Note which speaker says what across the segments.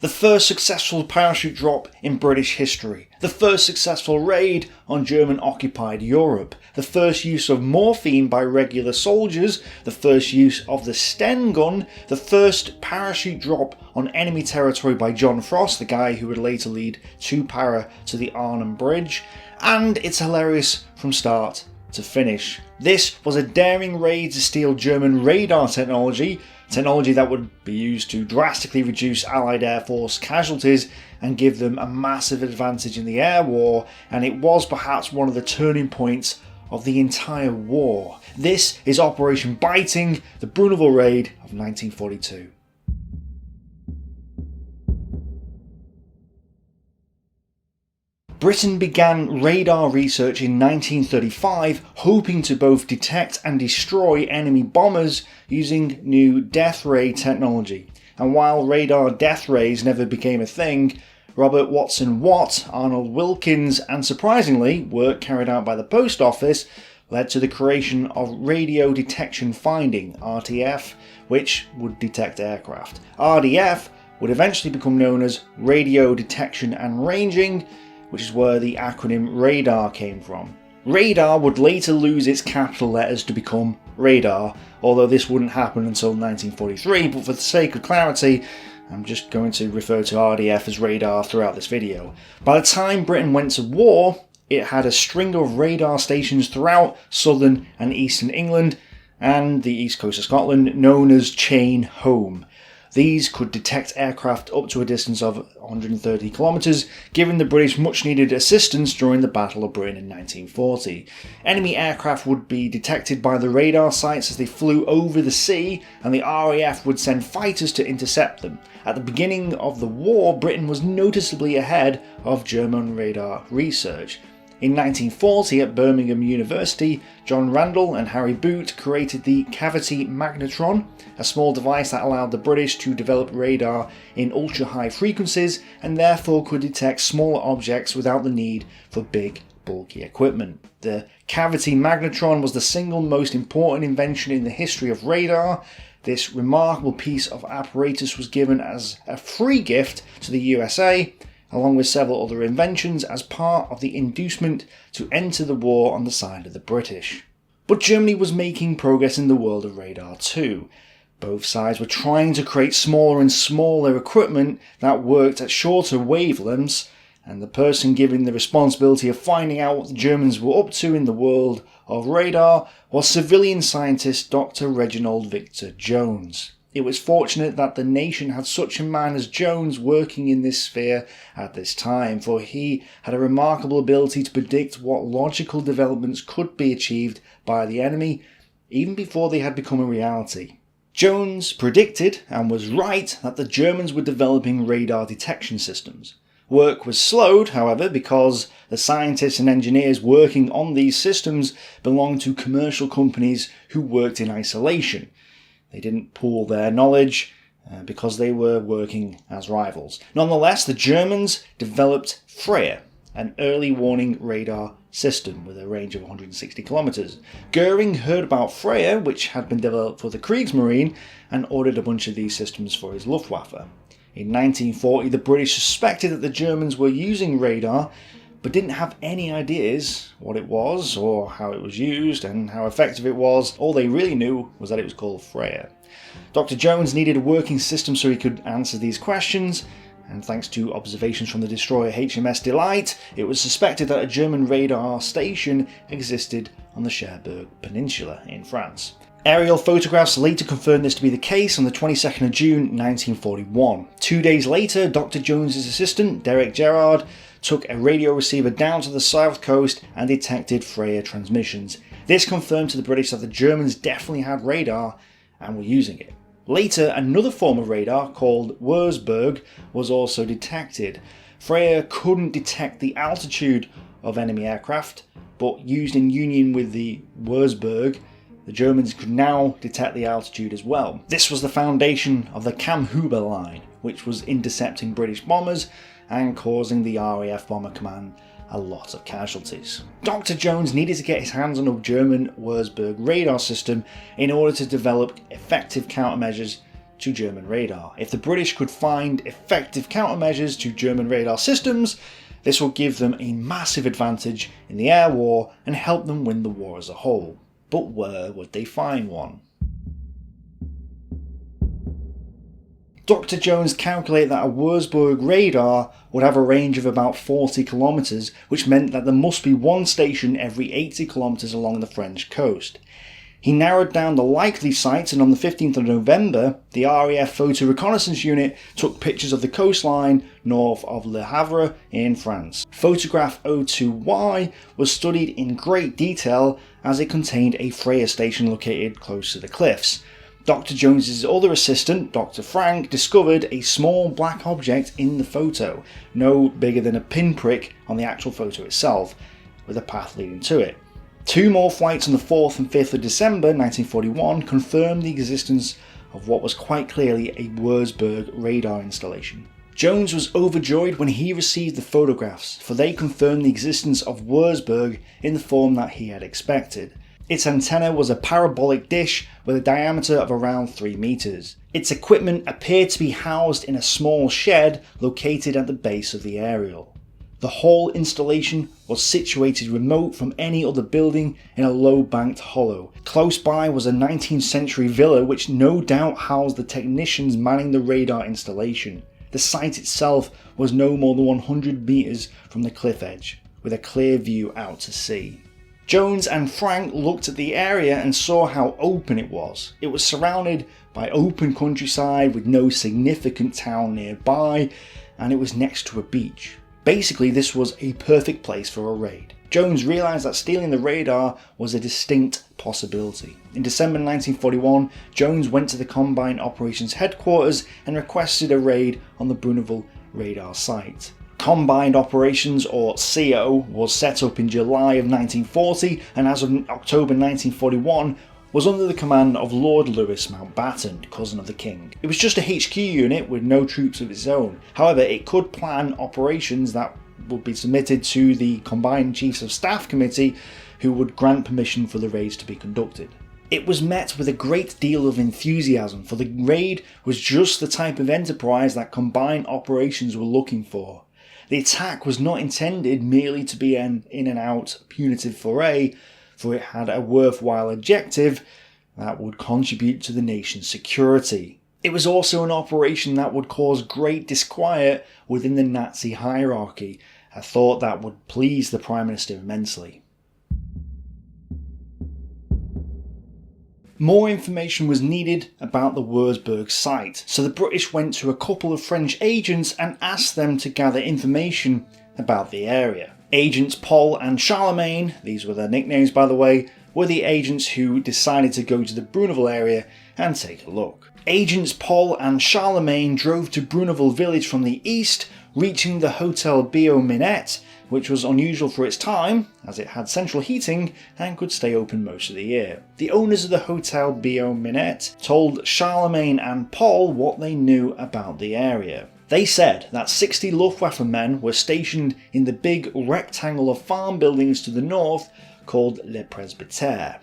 Speaker 1: The first successful parachute drop in British history. The first successful raid on German-occupied Europe. The first use of morphine by regular soldiers. The first use of the Sten gun. The first parachute drop on enemy territory by John Frost, the guy who would later lead 2-para to the Arnhem Bridge. And it's hilarious from start to finish. This was a daring raid to steal German radar technology that would be used to drastically reduce Allied Air Force casualties and give them a massive advantage in the air war, and it was perhaps one of the turning points of the entire war. This is Operation Biting, the Bruneval Raid of 1942. Britain began radar research in 1935, hoping to both detect and destroy enemy bombers using new death ray technology. And while radar death rays never became a thing, Robert Watson Watt, Arnold Wilkins, and surprisingly, work carried out by the Post Office led to the creation of Radio Detection Finding, RDF, which would detect aircraft. RDF would eventually become known as Radio Detection and Ranging, which is where the acronym radar came from. Radar would later lose its capital letters to become radar, although this wouldn't happen until 1943, but for the sake of clarity, I'm just going to refer to RDF as radar throughout this video. By the time Britain went to war, it had a string of radar stations throughout southern and eastern England and the east coast of Scotland, known as Chain Home. These could detect aircraft up to a distance of 130 kilometres, giving the British much needed assistance during the Battle of Britain in 1940. Enemy aircraft would be detected by the radar sites as they flew over the sea, and the RAF would send fighters to intercept them. At the beginning of the war, Britain was noticeably ahead of German radar research. In 1940, at Birmingham University, John Randall and Harry Boot created the cavity magnetron, a small device that allowed the British to develop radar in ultra-high frequencies and therefore could detect smaller objects without the need for big, bulky equipment. The cavity magnetron was the single most important invention in the history of radar. This remarkable piece of apparatus was given as a free gift to the USA, along with several other inventions as part of the inducement to enter the war on the side of the British. But Germany was making progress in the world of radar too. Both sides were trying to create smaller and smaller equipment that worked at shorter wavelengths, and the person given the responsibility of finding out what the Germans were up to in the world of radar was civilian scientist Dr. Reginald Victor Jones. It was fortunate that the nation had such a man as Jones working in this sphere at this time, for he had a remarkable ability to predict what logical developments could be achieved by the enemy, even before they had become a reality. Jones predicted, and was right, that the Germans were developing radar detection systems. Work was slowed, however, because the scientists and engineers working on these systems belonged to commercial companies who worked in isolation. They didn't pool their knowledge because they were working as rivals. Nonetheless, the Germans developed Freya, an early warning radar system with a range of 160 kilometers. Goering heard about Freya, which had been developed for the Kriegsmarine, and ordered a bunch of these systems for his Luftwaffe. In 1940, the British suspected that the Germans were using radar, but didn't have any ideas what it was, or how it was used, and how effective it was. All they really knew was that it was called Freya. Dr. Jones needed a working system so he could answer these questions, and thanks to observations from the destroyer HMS Delight, it was suspected that a German radar station existed on the Cherbourg Peninsula in France. Aerial photographs later confirmed this to be the case on the 22nd of June 1941. 2 days later, Dr. Jones's assistant, Derek Gerard, took a radio receiver down to the south coast and detected Freya transmissions. This confirmed to the British that the Germans definitely had radar and were using it. Later, another form of radar called Wurzburg was also detected. Freya couldn't detect the altitude of enemy aircraft, but used in union with the Wurzburg, the Germans could now detect the altitude as well. This was the foundation of the Kammhuber line, which was intercepting British bombers and causing the RAF Bomber Command a lot of casualties. Dr. Jones needed to get his hands on a German Wurzburg radar system in order to develop effective countermeasures to German radar. If the British could find effective countermeasures to German radar systems, this would give them a massive advantage in the air war and help them win the war as a whole. But where would they find one? Dr. Jones calculated that a Wurzburg radar would have a range of about 40 kilometres, which meant that there must be one station every 80 kilometres along the French coast. He narrowed down the likely sites, and on the 15th of November, the RAF Photo Reconnaissance Unit took pictures of the coastline north of Le Havre in France. Photograph O2Y was studied in great detail as it contained a Freya station located close to the cliffs. Dr. Jones's other assistant, Dr. Frank, discovered a small black object in the photo, no bigger than a pinprick on the actual photo itself, with a path leading to it. 2 more flights on the 4th and 5th of December 1941 confirmed the existence of what was quite clearly a Wurzburg radar installation. Jones was overjoyed when he received the photographs, for they confirmed the existence of Wurzburg in the form that he had expected. Its antenna was a parabolic dish with a diameter of around 3 meters. Its equipment appeared to be housed in a small shed located at the base of the aerial. The whole installation was situated remote from any other building in a low-banked hollow. Close by was a 19th century villa which no doubt housed the technicians manning the radar installation. The site itself was no more than 100 meters from the cliff edge, with a clear view out to sea. Jones and Frank looked at the area and saw how open it was. It was surrounded by open countryside with no significant town nearby, and it was next to a beach. Basically, this was a perfect place for a raid. Jones realised that stealing the radar was a distinct possibility. In December 1941, Jones went to the Combined Operations Headquarters and requested a raid on the Bruneval radar site. Combined Operations, or CO, was set up in July of 1940 and as of October 1941 was under the command of Lord Louis Mountbatten, cousin of the King. It was just a HQ unit with no troops of its own. However, it could plan operations that would be submitted to the Combined Chiefs of Staff Committee, who would grant permission for the raids to be conducted. It was met with a great deal of enthusiasm, for the raid was just the type of enterprise that Combined Operations were looking for. The attack was not intended merely to be an in-and-out punitive foray, for it had a worthwhile objective that would contribute to the nation's security. It was also an operation that would cause great disquiet within the Nazi hierarchy, a thought that would please the Prime Minister immensely. More information was needed about the Wurzburg site, so the British went to a couple of French agents and asked them to gather information about the area. Agents Paul and Charlemagne, these were their nicknames by the way, were the agents who decided to go to the Bruneval area and take a look. Agents Paul and Charlemagne drove to Bruneval village from the east, reaching the Hotel Bio Minette, which was unusual for its time, as it had central heating and could stay open most of the year. The owners of the Hotel Bio Minette told Charlemagne and Paul what they knew about the area. They said that 60 Luftwaffe men were stationed in the big rectangle of farm buildings to the north called Le Presbytère.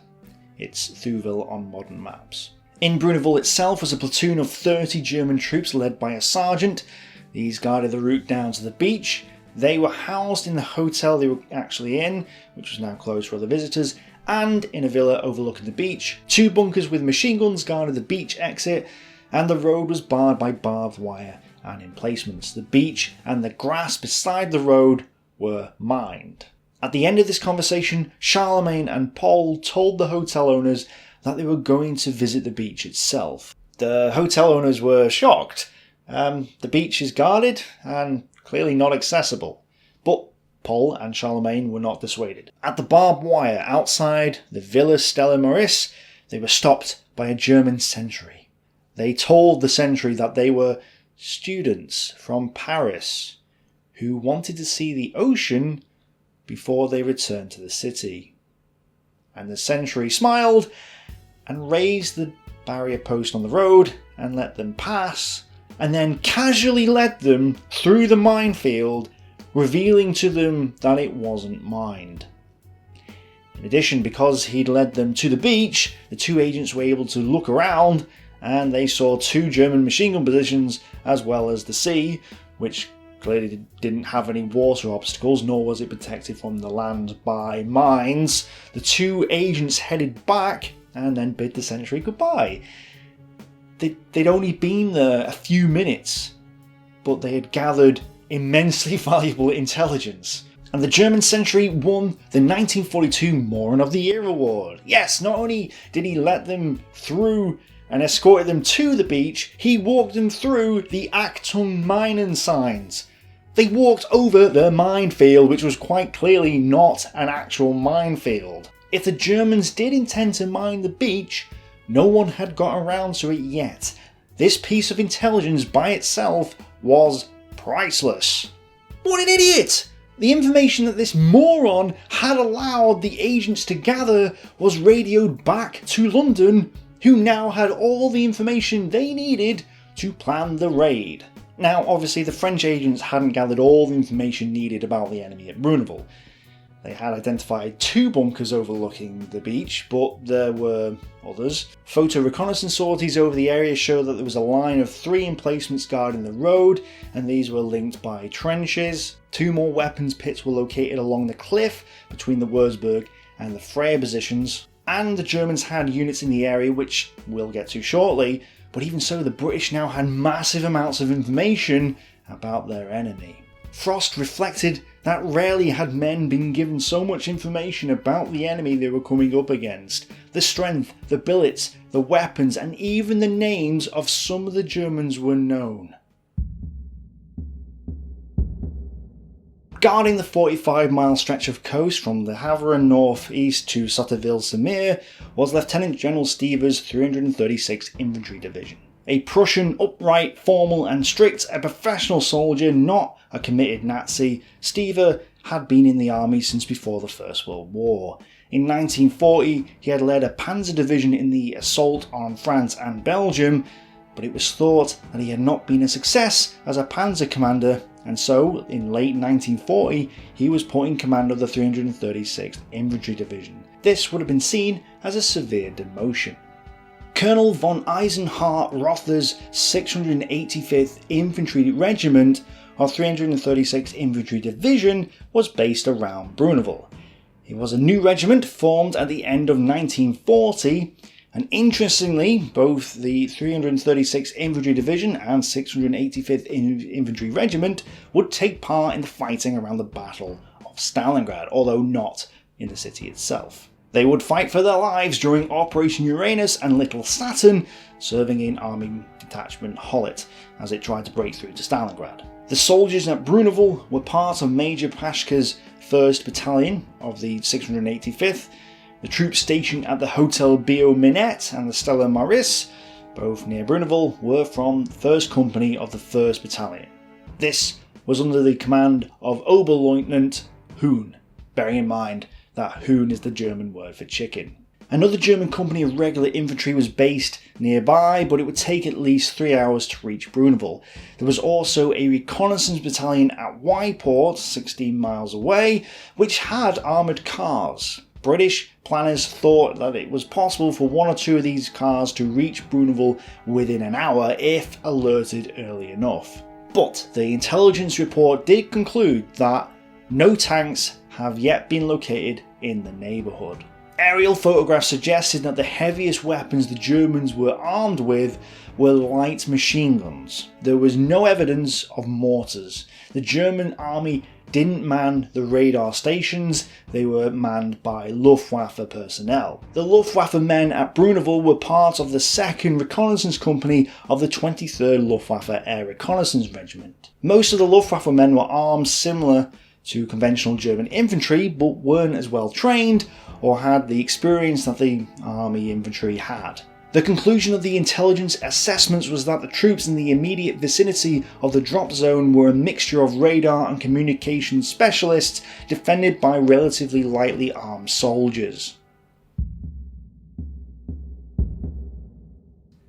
Speaker 1: It's Thouville on modern maps. In Bruneval itself was a platoon of 30 German troops led by a sergeant. These guarded the route down to the beach. They were housed in the hotel they were actually in, which was now closed for other visitors, and in a villa overlooking the beach. 2 bunkers with machine guns guarded the beach exit, and the road was barred by barbed wire and emplacements. The beach and the grass beside the road were mined. At the end of this conversation, Charlemagne and Paul told the hotel owners that they were going to visit the beach itself. The hotel owners were shocked. The beach is guarded and clearly not accessible. But Paul and Charlemagne were not dissuaded. At the barbed wire outside the Villa Stella Maris, they were stopped by a German sentry. They told the sentry that they were students from Paris who wanted to see the ocean before they returned to the city. And the sentry smiled and raised the barrier post on the road and let them pass, and then casually led them through the minefield, revealing to them that it wasn't mined. In addition, because he'd led them to the beach, the 2 agents were able to look around and they saw 2 German machine gun positions as well as the sea, which clearly didn't have any water obstacles, nor was it protected from the land by mines. The 2 agents headed back and then bid the sentry goodbye. They'd only been there a few minutes, but they had gathered immensely valuable intelligence. And the German sentry won the 1942 Moron of the Year award. Yes, not only did he let them through and escorted them to the beach, he walked them through the Achtung Minen signs. They walked over the minefield, which was quite clearly not an actual minefield. If the Germans did intend to mine the beach, no one had got around to it yet. This piece of intelligence by itself was priceless. What an idiot! The information that this moron had allowed the agents to gather was radioed back to London, who now had all the information they needed to plan the raid. Now, obviously, the French agents hadn't gathered all the information needed about the enemy at Bruneval. They had identified 2 bunkers overlooking the beach, but there were others. Photo reconnaissance sorties over the area show that there was a line of 3 emplacements guarding the road, and these were linked by trenches. 2 more weapons pits were located along the cliff between the Wurzburg and the Freya positions, and the Germans had units in the area, which we'll get to shortly. But even so, the British now had massive amounts of information about their enemy. Frost reflected that rarely had men been given so much information about the enemy they were coming up against. The strength, the billets, the weapons, and even the names of some of the Germans were known. Guarding the 45-mile stretch of coast from the Havre north-east to Sotteville-sur-Mer was Lieutenant General Stever's 336th Infantry Division. A Prussian, upright, formal and strict, a professional soldier, not a committed Nazi, Stever had been in the army since before the First World War. In 1940, he had led a panzer division in the assault on France and Belgium, but it was thought that he had not been a success as a panzer commander, and so, in late 1940, he was put in command of the 336th Infantry Division. This would have been seen as a severe demotion. Colonel von Eisenhart Rother's 685th Infantry Regiment of 336th Infantry Division was based around Bruneval. It was a new regiment formed at the end of 1940, and interestingly, both the 336th Infantry Division and 685th Infantry Regiment would take part in the fighting around the Battle of Stalingrad, although not in the city itself. They would fight for their lives during Operation Uranus and Little Saturn, serving in Army Detachment Hollet as it tried to break through to Stalingrad. The soldiers at Bruneval were part of Major Pashka's 1st Battalion of the 685th, the troops stationed at the Hotel Bio Minette and the Stella Maris, both near Bruneval, were from the 1st Company of the 1st Battalion. This was under the command of Oberleutnant Huhn, bearing in mind that Huhn is the German word for chicken. Another German company of regular infantry was based nearby, but it would take at least 3 hours to reach Bruneval. There was also a reconnaissance battalion at Wyport, 16 miles away, which had armoured cars. British planners thought that it was possible for 1 or 2 of these cars to reach Bruneval within an hour if alerted early enough. But the intelligence report did conclude that no tanks have yet been located in the neighbourhood. Aerial photographs suggested that the heaviest weapons the Germans were armed with were light machine guns. There was no evidence of mortars. The German army didn't man the radar stations, they were manned by Luftwaffe personnel. The Luftwaffe men at Bruneval were part of the 2nd Reconnaissance Company of the 23rd Luftwaffe Air Reconnaissance Regiment. Most of the Luftwaffe men were armed similar to conventional German infantry, but weren't as well trained or had the experience that the army infantry had. The conclusion of the intelligence assessments was that the troops in the immediate vicinity of the drop zone were a mixture of radar and communication specialists defended by relatively lightly armed soldiers.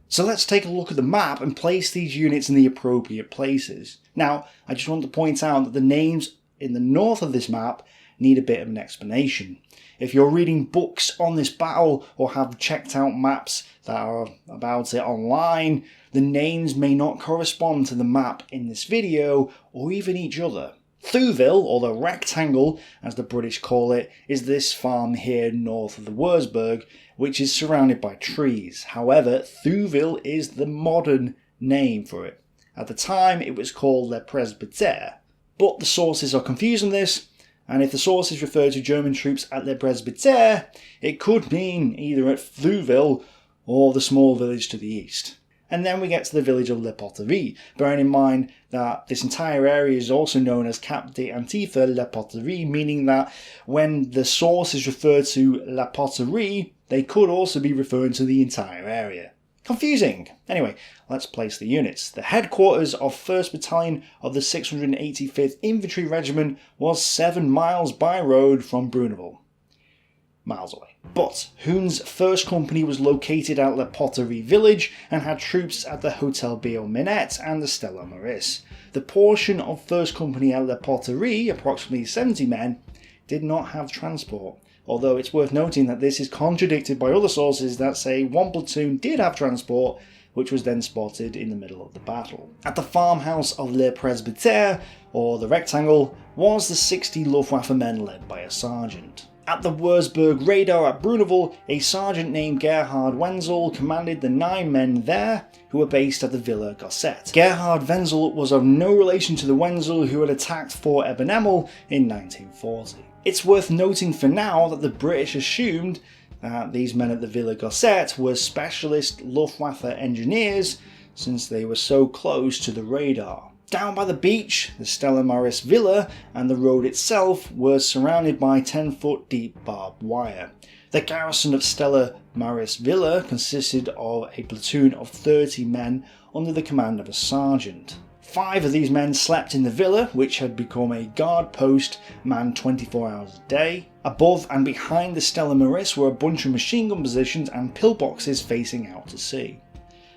Speaker 1: So let's take a look at the map and place these units in the appropriate places. Now, I just want to point out that the names in the north of this map need a bit of an explanation. If you're reading books on this battle or have checked out maps that are about it online, the names may not correspond to the map in this video or even each other. Thouville, or the Rectangle as the British call it, is this farm here north of the Wurzburg, which is surrounded by trees. However, Thouville is the modern name for it. At the time it was called Le Presbytère, but the sources are confused on this, and if the sources refer to German troops at Le Presbytère, it could mean either at Thouville or the small village to the east. And then we get to the village of Le Poterie, bearing in mind that this entire area is also known as Cap d'Antifa Le Poterie, meaning that when the sources refer to La Poterie, they could also be referring to the entire area. Confusing! Anyway, let's place the units. The headquarters of 1st Battalion of the 685th Infantry Regiment was 7 miles by road from Bruneval. Miles away. But Hoon's 1st Company was located at La Poterie village and had troops at the Hotel Beauminette and the Stella Maris. The portion of 1st Company at La Poterie, approximately 70 men, did not have transport. Although it's worth noting that this is contradicted by other sources that say one platoon did have transport, which was then spotted in the middle of the battle. At the farmhouse of Le Presbytère, or the Rectangle, was the 60 Luftwaffe men led by a sergeant. At the Wurzburg radar at Bruneval, a sergeant named Gerhard Wenzel commanded the 9 men there, who were based at the Villa Gosset. Gerhard Wenzel was of no relation to the Wenzel who had attacked Fort Ebenemel in 1940. It's worth noting for now that the British assumed that these men at the Villa Gosset were specialist Luftwaffe engineers since they were so close to the radar. Down by the beach, the Stella Maris Villa and the road itself were surrounded by 10-foot deep barbed wire. The garrison of Stella Maris Villa consisted of a platoon of 30 men under the command of a sergeant. 5 of these men slept in the villa, which had become a guard post manned 24 hours a day. Above and behind the Stella Maris were a bunch of machine gun positions and pillboxes facing out to sea.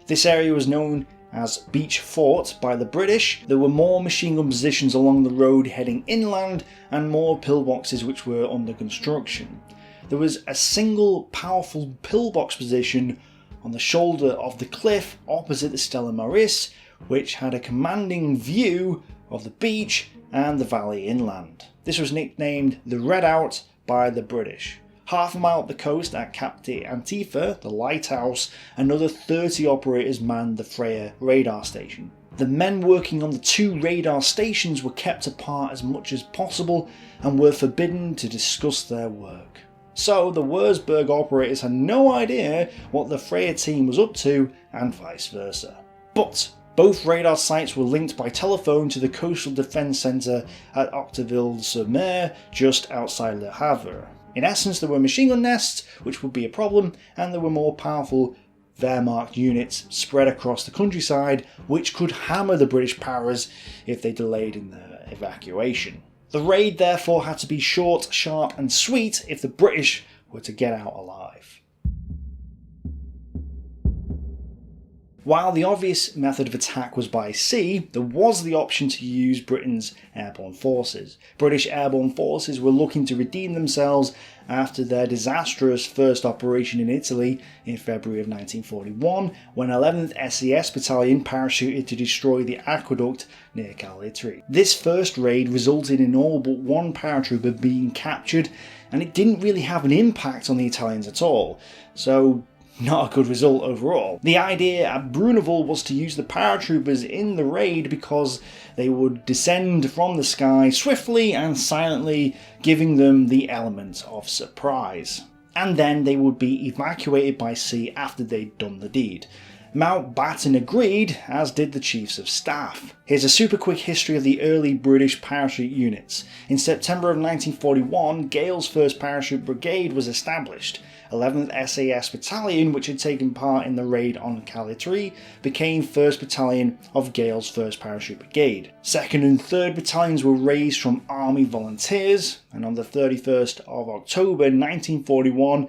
Speaker 1: This area was known as Beach Fort by the British. There were more machine gun positions along the road heading inland and more pillboxes which were under construction. There was a single powerful pillbox position on the shoulder of the cliff opposite the Stella Maris, which had a commanding view of the beach and the valley inland. This was nicknamed the Redoubt by the British. Half a mile up the coast at Cap d'Antifa, the lighthouse, another 30 operators manned the Freya radar station. The men working on the 2 radar stations were kept apart as much as possible and were forbidden to discuss their work. So the Wurzburg operators had no idea what the Freya team was up to and vice versa. But both radar sites were linked by telephone to the Coastal Defence Centre at Octeville-sur-Mer, just outside Le Havre. In essence, there were machine gun nests, which would be a problem, and there were more powerful Wehrmacht units spread across the countryside, which could hammer the British powers if they delayed in their evacuation. The raid therefore had to be short, sharp and sweet if the British were to get out alive. While the obvious method of attack was by sea, there was the option to use Britain's airborne forces. British airborne forces were looking to redeem themselves after their disastrous first operation in Italy in February of 1941, when 11th SAS Battalion parachuted to destroy the aqueduct near Calais. This first raid resulted in all but 1 paratrooper being captured, and it didn't really have an impact on the Italians at all, so not a good result overall. The idea at Bruneval was to use the paratroopers in the raid because they would descend from the sky swiftly and silently, giving them the element of surprise. And then they would be evacuated by sea after they'd done the deed. Mountbatten agreed, as did the Chiefs of Staff. Here's a super quick history of the early British parachute units. In September of 1941, Gale's 1st Parachute Brigade was established. 11th SAS Battalion, which had taken part in the raid on Calais, became 1st Battalion of Gale's 1st Parachute Brigade. 2nd and 3rd Battalions were raised from Army volunteers, and on the 31st of October 1941,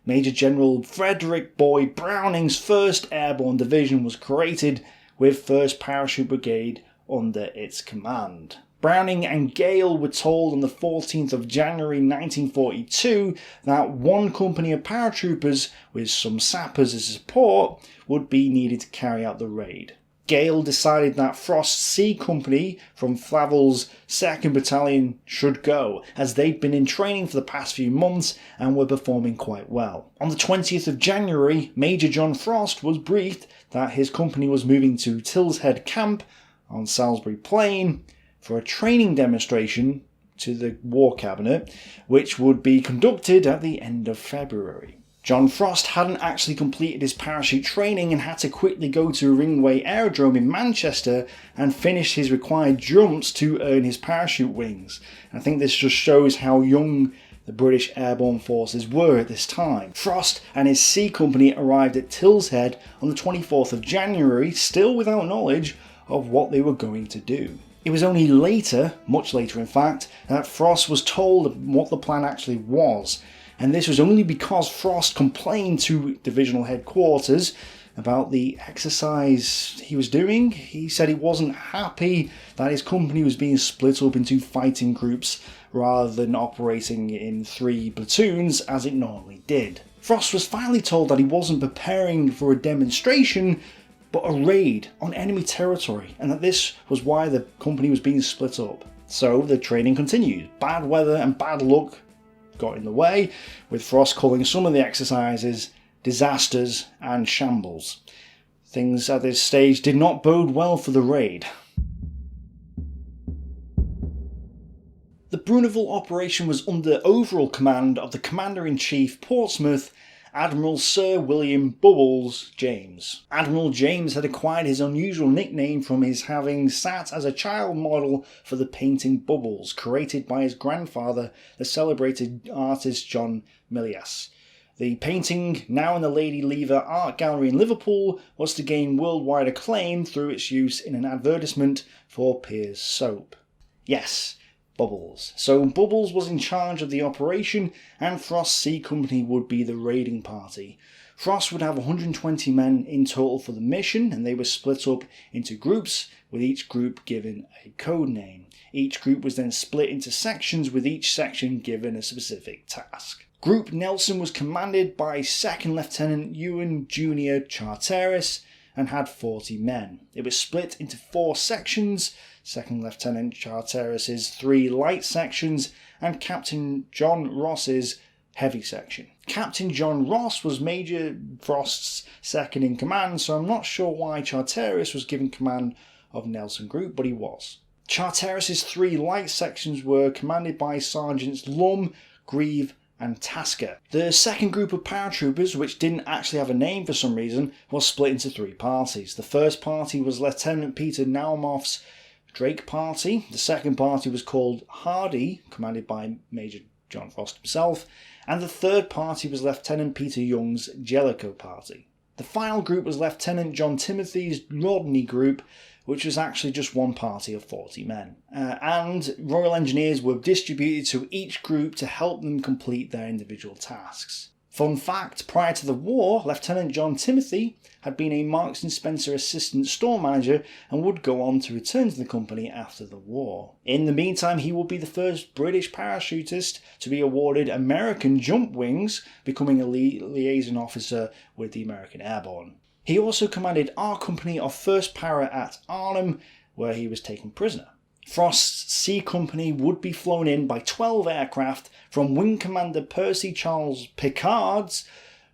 Speaker 1: Major General Frederick Boyd Browning's 1st Airborne Division was created, with 1st Parachute Brigade under its command. Browning and Gale were told on the 14th of January 1942 that one company of paratroopers with some sappers as support would be needed to carry out the raid. Gale decided that Frost's C Company from Flavel's 2nd Battalion should go, as they'd been in training for the past few months and were performing quite well. On the 20th of January, Major John Frost was briefed that his company was moving to Tills Head Camp on Salisbury Plain for a training demonstration to the War Cabinet, which would be conducted at the end of February. John Frost hadn't actually completed his parachute training and had to quickly go to Ringway Aerodrome in Manchester and finish his required jumps to earn his parachute wings. I think this just shows how young the British Airborne Forces were at this time. Frost and his C Company arrived at Tills Head on the 24th of January, still without knowledge of what they were going to do. It was only later, much later in fact, that Frost was told what the plan actually was. And this was only because Frost complained to divisional headquarters about the exercise he was doing. He said he wasn't happy that his company was being split up into fighting groups rather than operating in 3 platoons as it normally did. Frost was finally told that he wasn't preparing for a demonstration but a raid on enemy territory, and that this was why the company was being split up. So the training continued. Bad weather and bad luck got in the way, with Frost calling some of the exercises disasters and shambles. Things at this stage did not bode well for the raid. The Bruneval operation was under overall command of the Commander-in-Chief Portsmouth, Admiral Sir William Bubbles James. Admiral James had acquired his unusual nickname from his having sat as a child model for the painting Bubbles, created by his grandfather, the celebrated artist John Milius. The painting, now in the Lady Lever Art Gallery in Liverpool, was to gain worldwide acclaim through its use in an advertisement for Pears soap. Yes, Bubbles. So Bubbles was in charge of the operation, and Frost's C Company would be the raiding party. Frost would have 120 men in total for the mission, and they were split up into groups, with each group given a code name. Each group was then split into sections, with each section given a specific task. Group Nelson was commanded by 2nd Lieutenant Ewan Jr. Charteris and had 40 men. It was split into 4 sections, 2nd Lieutenant Charteris' 3 light sections and Captain John Ross's heavy section. Captain John Ross was Major Frost's second in command, so I'm not sure why Charteris was given command of Nelson Group, but he was. Charteris' 3 light sections were commanded by Sergeants Lum, Grieve and Tasker. The second group of paratroopers, which didn't actually have a name for some reason, was split into 3 parties. The first party was Lieutenant Peter Naumoff's Drake Party. The second party was called Hardy, commanded by Major John Frost himself, and the third party was Lieutenant Peter Young's Jellicoe Party. The final group was Lieutenant John Timothy's Rodney Group, which was actually just one party of 40 men. And Royal Engineers were distributed to each group to help them complete their individual tasks. Fun fact, prior to the war, Lieutenant John Timothy had been a Marks & Spencer Assistant Store Manager and would go on to return to the company after the war. In the meantime, he would be the first British parachutist to be awarded American jump wings, becoming a liaison officer with the American Airborne. He also commanded our company of 1st Para at Arnhem, where he was taken prisoner. Frost's C Company would be flown in by 12 aircraft from Wing Commander Percy Charles Pickard's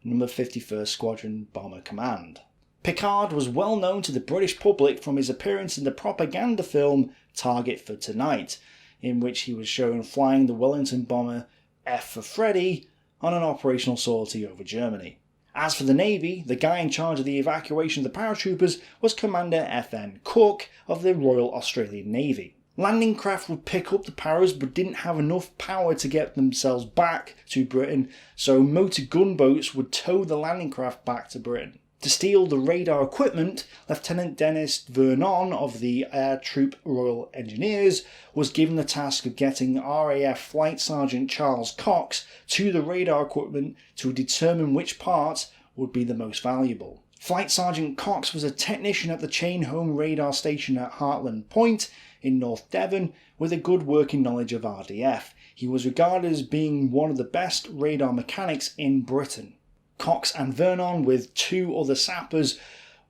Speaker 1: No. 51st Squadron Bomber Command. Pickard was well known to the British public from his appearance in the propaganda film Target for Tonight, in which he was shown flying the Wellington bomber F for Freddy on an operational sortie over Germany. As for the Navy, the guy in charge of the evacuation of the paratroopers was Commander F.N. Cook of the Royal Australian Navy. Landing craft would pick up the paras but didn't have enough power to get themselves back to Britain, so motor gunboats would tow the landing craft back to Britain. To steal the radar equipment, Lieutenant Dennis Vernon of the Air Troop Royal Engineers was given the task of getting RAF Flight Sergeant Charles Cox to the radar equipment to determine which part would be the most valuable. Flight Sergeant Cox was a technician at the Chain Home Radar Station at Hartland Point in North Devon with a good working knowledge of RDF. He was regarded as being one of the best radar mechanics in Britain. Cox and Vernon, with 2 other sappers,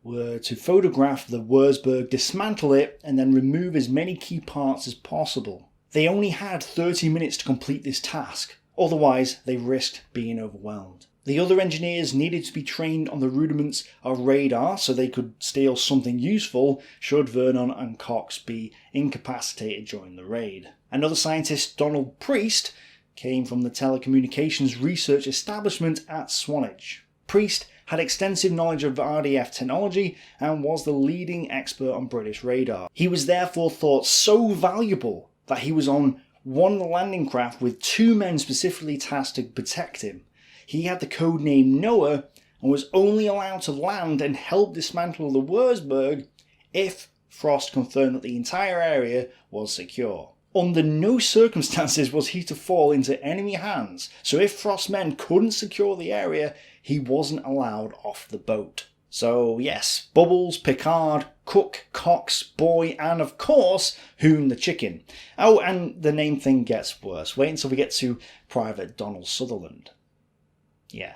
Speaker 1: were to photograph the Wurzburg, dismantle it, and then remove as many key parts as possible. They only had 30 minutes to complete this task, otherwise they risked being overwhelmed. The other engineers needed to be trained on the rudiments of radar so they could steal something useful should Vernon and Cox be incapacitated during the raid. Another scientist, Donald Priest, came from the telecommunications research establishment at Swanage. Priest had extensive knowledge of RDF technology and was the leading expert on British radar. He was therefore thought so valuable that he was on one of the landing craft with 2 men specifically tasked to protect him. He had the code name Noah and was only allowed to land and help dismantle the Wurzburg if Frost confirmed that the entire area was secure. Under no circumstances was he to fall into enemy hands, so if Frost's men couldn't secure the area, he wasn't allowed off the boat. So yes, Bubbles, Picard, Cook, Cox, Boy, and of course, Hoon the chicken. Oh, and the name thing gets worse. Wait until we get to Private Donald Sutherland. Yeah.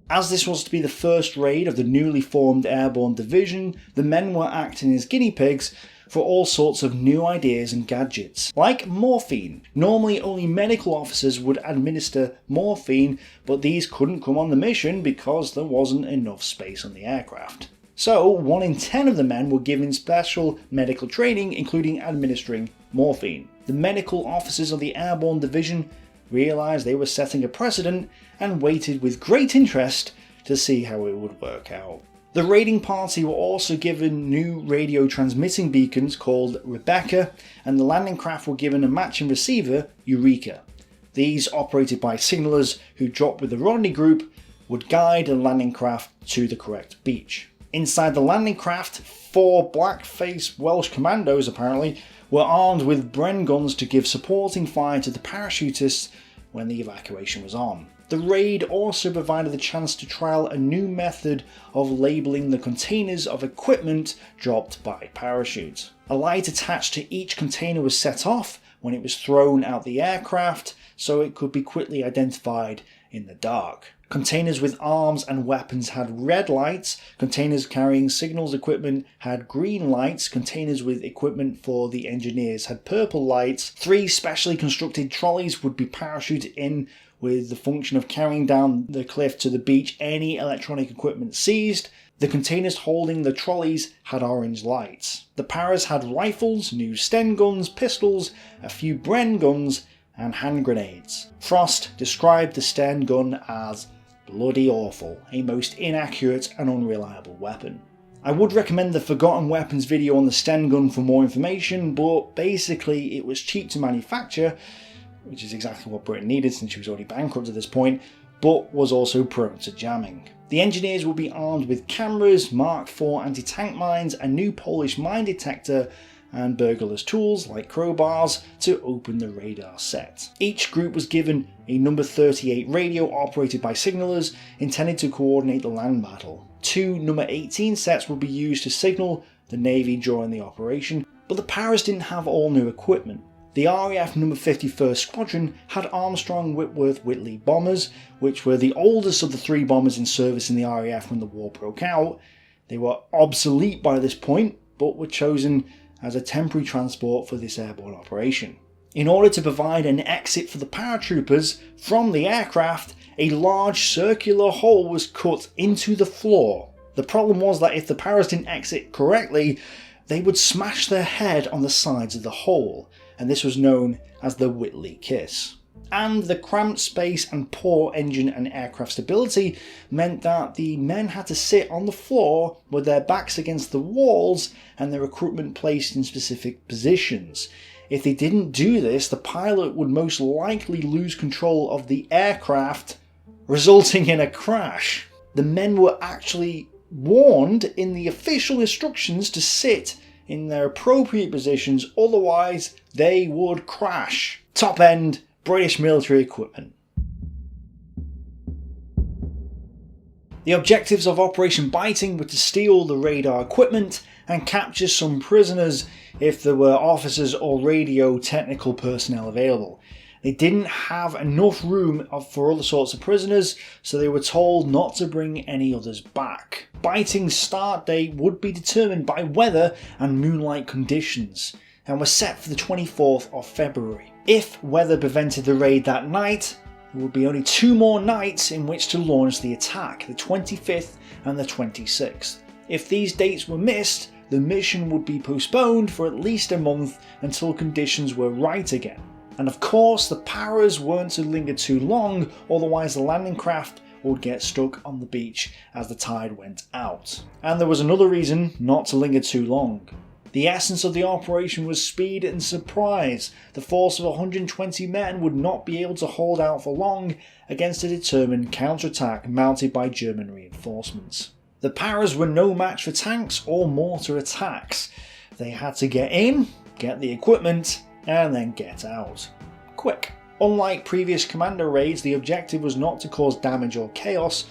Speaker 1: As this was to be the first raid of the newly formed airborne division, the men were acting as guinea pigs for all sorts of new ideas and gadgets, like morphine. Normally only medical officers would administer morphine, but these couldn't come on the mission because there wasn't enough space on the aircraft. So 1 in 10 of the men were given special medical training, including administering morphine. The medical officers of the airborne division realised they were setting a precedent and waited with great interest to see how it would work out. The raiding party were also given new radio transmitting beacons called Rebecca, and the landing craft were given a matching receiver, Eureka. These, operated by signallers who dropped with the Rodney group, would guide the landing craft to the correct beach. Inside the landing craft, 4 black-faced Welsh commandos apparently were armed with Bren guns to give supporting fire to the parachutists when the evacuation was on. The raid also provided the chance to trial a new method of labelling the containers of equipment dropped by parachute. A light attached to each container was set off when it was thrown out the aircraft, so it could be quickly identified in the dark. Containers with arms and weapons had red lights, containers carrying signals equipment had green lights, containers with equipment for the engineers had purple lights. 3 specially constructed trolleys would be parachuted in with the function of carrying down the cliff to the beach any electronic equipment seized. The containers holding the trolleys had orange lights. The paras had rifles, new Sten guns, pistols, a few Bren guns, and hand grenades. Frost described the Sten gun as bloody awful, a most inaccurate and unreliable weapon. I would recommend the Forgotten Weapons video on the Sten gun for more information, but basically it was cheap to manufacture, which is exactly what Britain needed since she was already bankrupt at this point, but was also prone to jamming. The engineers will be armed with cameras, Mark IV anti-tank mines, a new Polish mine detector, and burglars' tools like crowbars to open the radar set. Each group was given a number 38 radio operated by signallers intended to coordinate the land battle. 2 number 18 sets would be used to signal the Navy during the operation, but the Paras didn't have all new equipment. The RAF number 51st Squadron had Armstrong Whitworth Whitley bombers, which were the oldest of the 3 bombers in service in the RAF when the war broke out. They were obsolete by this point, but were chosen as a temporary transport for this airborne operation. In order to provide an exit for the paratroopers from the aircraft, a large circular hole was cut into the floor. The problem was that if the paras didn't exit correctly, they would smash their head on the sides of the hole, and this was known as the Whitley Kiss. And the cramped space and poor engine and aircraft stability meant that the men had to sit on the floor with their backs against the walls and their equipment placed in specific positions. If they didn't do this, the pilot would most likely lose control of the aircraft, resulting in a crash. The men were actually warned in the official instructions to sit in their appropriate positions, otherwise they would crash. Top end British military equipment. The objectives of Operation Biting were to steal the radar equipment and capture some prisoners if there were officers or radio technical personnel available. They didn't have enough room for other sorts of prisoners, so they were told not to bring any others back. Biting's start date would be determined by weather and moonlight conditions, and was set for the 24th of February. If weather prevented the raid that night, there would be only 2 more nights in which to launch the attack, the 25th and the 26th. If these dates were missed, the mission would be postponed for at least a month until conditions were right again. And of course, the Paras weren't to linger too long, otherwise the landing craft would get stuck on the beach as the tide went out. And there was another reason not to linger too long. The essence of the operation was speed and surprise. The force of 120 men would not be able to hold out for long against a determined counterattack mounted by German reinforcements. The Paras were no match for tanks or mortar attacks. They had to get in, get the equipment, and then get out. Quick. Unlike previous commander raids, the objective was not to cause damage or chaos,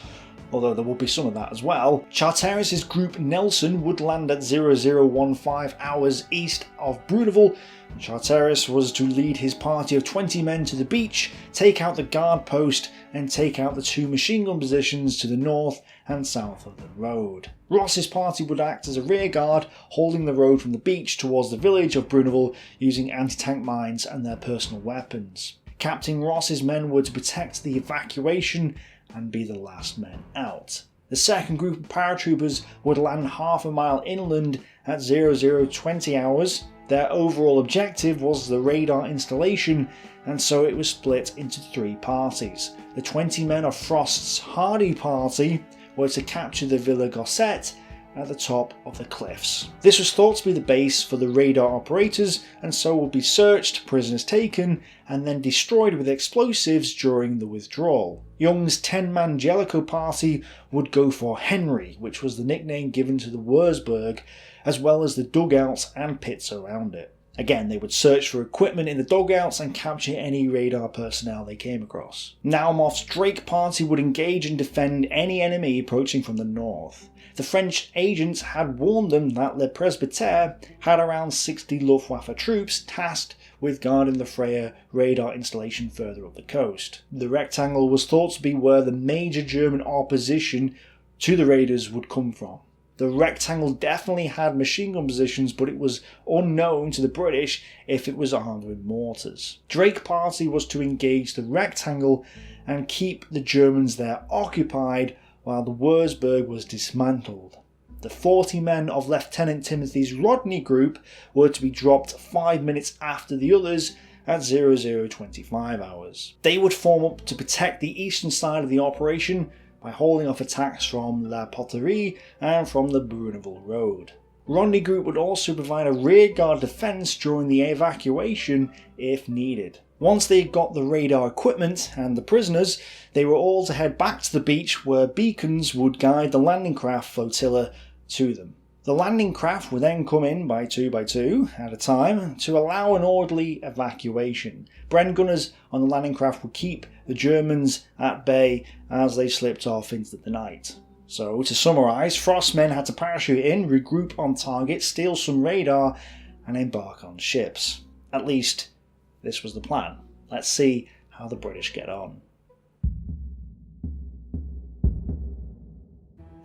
Speaker 1: although there would be some of that as well. CHARTERIS' Group Nelson would land at 0015 hours east of Bruneval. CHARTERIS was to lead his party of 20 men to the beach, take out the guard post, and take out the 2 machine gun positions to the north and south of the road. Ross's party would act as a rear guard, holding the road from the beach towards the village of Bruneval using anti-tank mines and their personal weapons. Captain Ross's men were to protect the evacuation and be the last men out. The second group of paratroopers would land half a mile inland at 0020 hours. Their overall objective was the radar installation, and so it was split into 3 parties. The 20 men of Frost's Hardy party were to capture the Villa Gosset at the top of the cliffs. This was thought to be the base for the radar operators, and so would be searched, prisoners taken, and then destroyed with explosives during the withdrawal. Young's 10-man Jellicoe party would go for Henry, which was the nickname given to the Wurzburg, as well as the dugouts and pits around it. Again, they would search for equipment in the dugouts and capture any radar personnel they came across. Naumoff's Drake party would engage and defend any enemy approaching from the north. The French agents had warned them that Le Presbytère had around 60 Luftwaffe troops tasked with guarding the Freya radar installation further up the coast. The rectangle was thought to be where the major German opposition to the raiders would come from. The rectangle definitely had machine gun positions, but it was unknown to the British if it was armed with mortars. Drake party was to engage the rectangle and keep the Germans there occupied while the Wurzburg was dismantled. The 40 men of Lieutenant Timothy's Rodney group were to be dropped 5 minutes after the others at 0025 hours. They would form up to protect the eastern side of the operation by holding off attacks from La Poterie and from the Bruneval Road. Rodney Group would also provide a rearguard defence during the evacuation if needed. Once they got the radar equipment and the prisoners, they were all to head back to the beach where beacons would guide the landing craft flotilla to them. The landing craft would then come in by 2 by 2 at a time to allow an orderly evacuation. Bren gunners on the landing craft would keep the Germans at bay as they slipped off into the night. So, to summarise, Frost's men had to parachute in, regroup on target, steal some radar, and embark on ships. At least, this was the plan. Let's see how the British get on.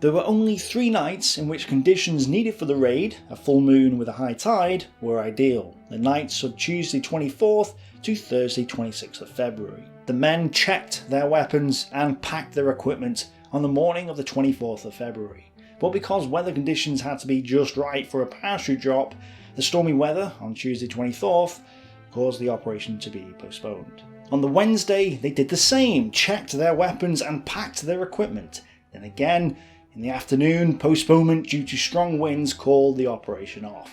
Speaker 1: There were only 3 nights in which conditions needed for the raid, a full moon with a high tide, were ideal. The nights of Tuesday 24th to Thursday 26th of February. The men checked their weapons and packed their equipment on the morning of the 24th of February. But because weather conditions had to be just right for a parachute drop, the stormy weather on Tuesday 24th caused the operation to be postponed. On the Wednesday, they did the same, checked their weapons and packed their equipment. Then again, in the afternoon, postponement due to strong winds called the operation off.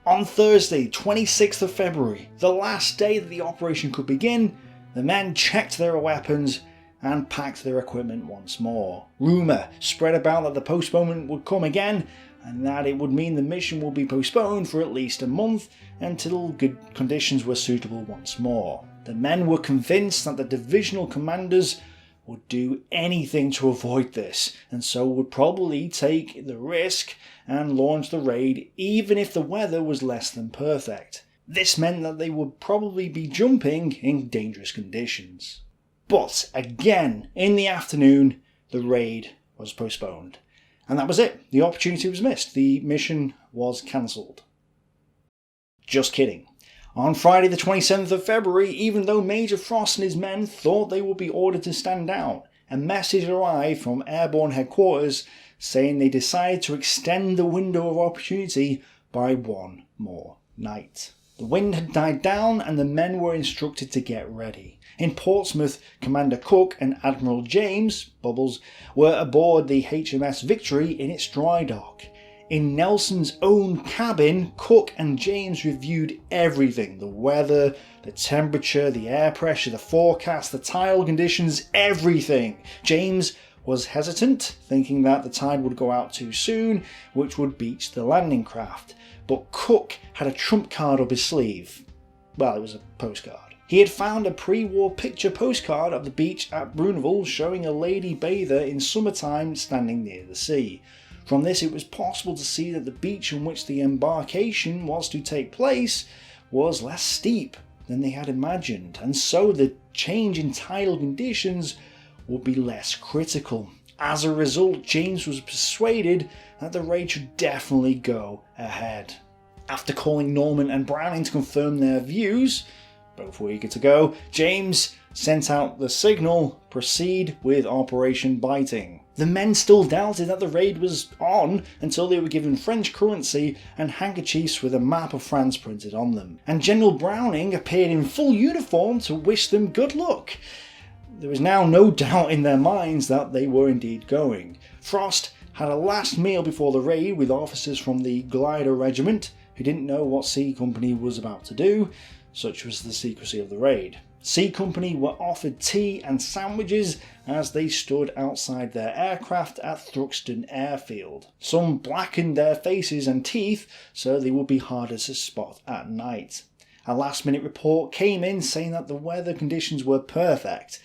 Speaker 1: On Thursday, 26th of February, the last day that the operation could begin, the men checked their weapons and packed their equipment once more. Rumour spread about that the postponement would come again and that it would mean the mission would be postponed for at least a month until good conditions were suitable once more. The men were convinced that the divisional commanders would do anything to avoid this, and so would probably take the risk and launch the raid even if the weather was less than perfect. This meant that they would probably be jumping in dangerous conditions. But again, in the afternoon, the raid was postponed. And that was it. The opportunity was missed. The mission was cancelled. Just kidding. On Friday the 27th of February, even though Major Frost and his men thought they would be ordered to stand down, a message arrived from Airborne Headquarters saying they decided to extend the window of opportunity by one more night. The wind had died down and the men were instructed to get ready. In Portsmouth, Commander Cook and Admiral James, Bubbles, were aboard the HMS Victory in its dry dock. In Nelson's own cabin, Cook and James reviewed everything: the weather, the temperature, the air pressure, the forecast, the tidal conditions, everything. James was hesitant, thinking that the tide would go out too soon, which would beach the landing craft. But Cook had a trump card up his sleeve. Well, it was a postcard. He had found a pre-war picture postcard of the beach at Bruneval showing a lady bather in summertime standing near the sea. From this it was possible to see that the beach on which the embarkation was to take place was less steep than they had imagined, and so the change in tidal conditions would be less critical. As a result, James was persuaded that the raid should definitely go ahead. After calling Norman and Browning to confirm their views, both were eager to go, James sent out the signal, proceed with Operation Biting. The men still doubted that the raid was on until they were given French currency and handkerchiefs with a map of France printed on them. And General Browning appeared in full uniform to wish them good luck. There was now no doubt in their minds that they were indeed going. Frost had a last meal before the raid with officers from the Glider Regiment who didn't know what C Company was about to do, such was the secrecy of the raid. C Company were offered tea and sandwiches as they stood outside their aircraft at Thruxton Airfield. Some blackened their faces and teeth so they would be harder to spot at night. A last-minute report came in saying that the weather conditions were perfect,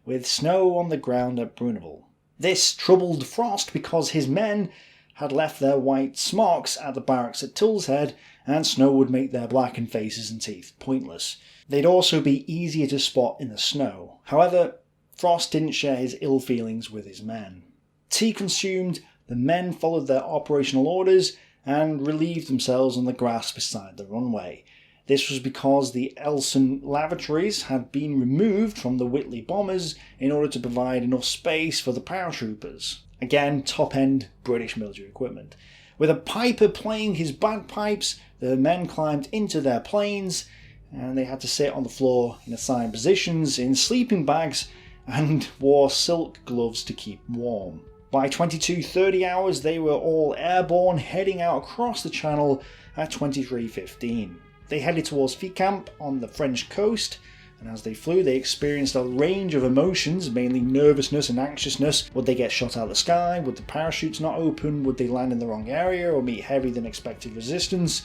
Speaker 1: with snow on the ground at Bruneval. This troubled Frost because his men had left their white smocks at the barracks at Tilshead, and snow would make their blackened faces and teeth pointless. They'd also be easier to spot in the snow. However, Frost didn't share his ill feelings with his men. Tea consumed, the men followed their operational orders and relieved themselves on the grass beside the runway. This was because the Elson lavatories had been removed from the Whitley bombers in order to provide enough space for the paratroopers. Again, top-end British military equipment. With a piper playing his bagpipes, the men climbed into their planes and they had to sit on the floor in assigned positions in sleeping bags and wore silk gloves to keep warm. By 22:30 hours they were all airborne, heading out across the channel at 23:15. They headed towards Fécamp on the French coast, and as they flew they experienced a range of emotions, mainly nervousness and anxiousness. Would they get shot out of the sky? Would the parachutes not open? Would they land in the wrong area or meet heavier than expected resistance?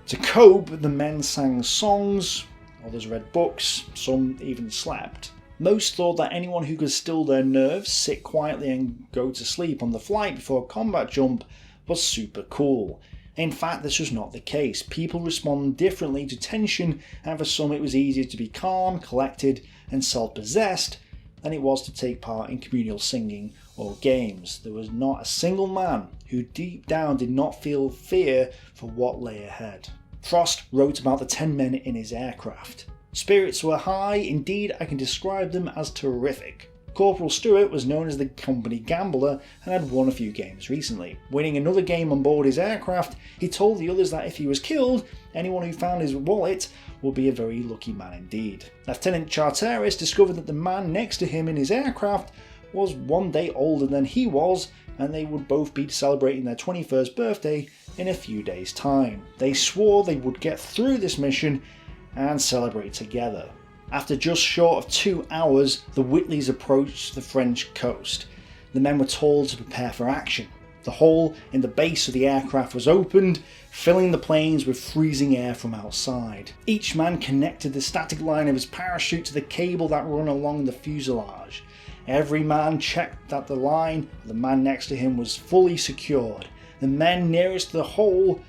Speaker 1: To cope, the men sang songs, others read books, some even slept. Most thought that anyone who could still their nerves, sit quietly and go to sleep on the flight before a combat jump was super cool. In fact, this was not the case. People respond differently to tension, and for some it was easier to be calm, collected and self-possessed than it was to take part in communal singing or games. There was not a single man who deep down did not feel fear for what lay ahead. Frost wrote about the 10 men in his aircraft. Spirits were high, indeed I can describe them as terrific. Corporal Stewart was known as the company gambler and had won a few games recently. Winning another game on board his aircraft, he told the others that if he was killed, anyone who found his wallet would be a very lucky man indeed. Lieutenant Charteris discovered that the man next to him in his aircraft was 1 day older than he was, and they would both be celebrating their 21st birthday in a few days' time. They swore they would get through this mission and celebrate together. After just short of 2 hours, the Whitleys approached the French coast. The men were told to prepare for action. The hole in the base of the aircraft was opened, filling the planes with freezing air from outside. Each man connected the static line of his parachute to the cable that ran along the fuselage. Every man checked that the line of the man next to him was fully secured. The men nearest to the hole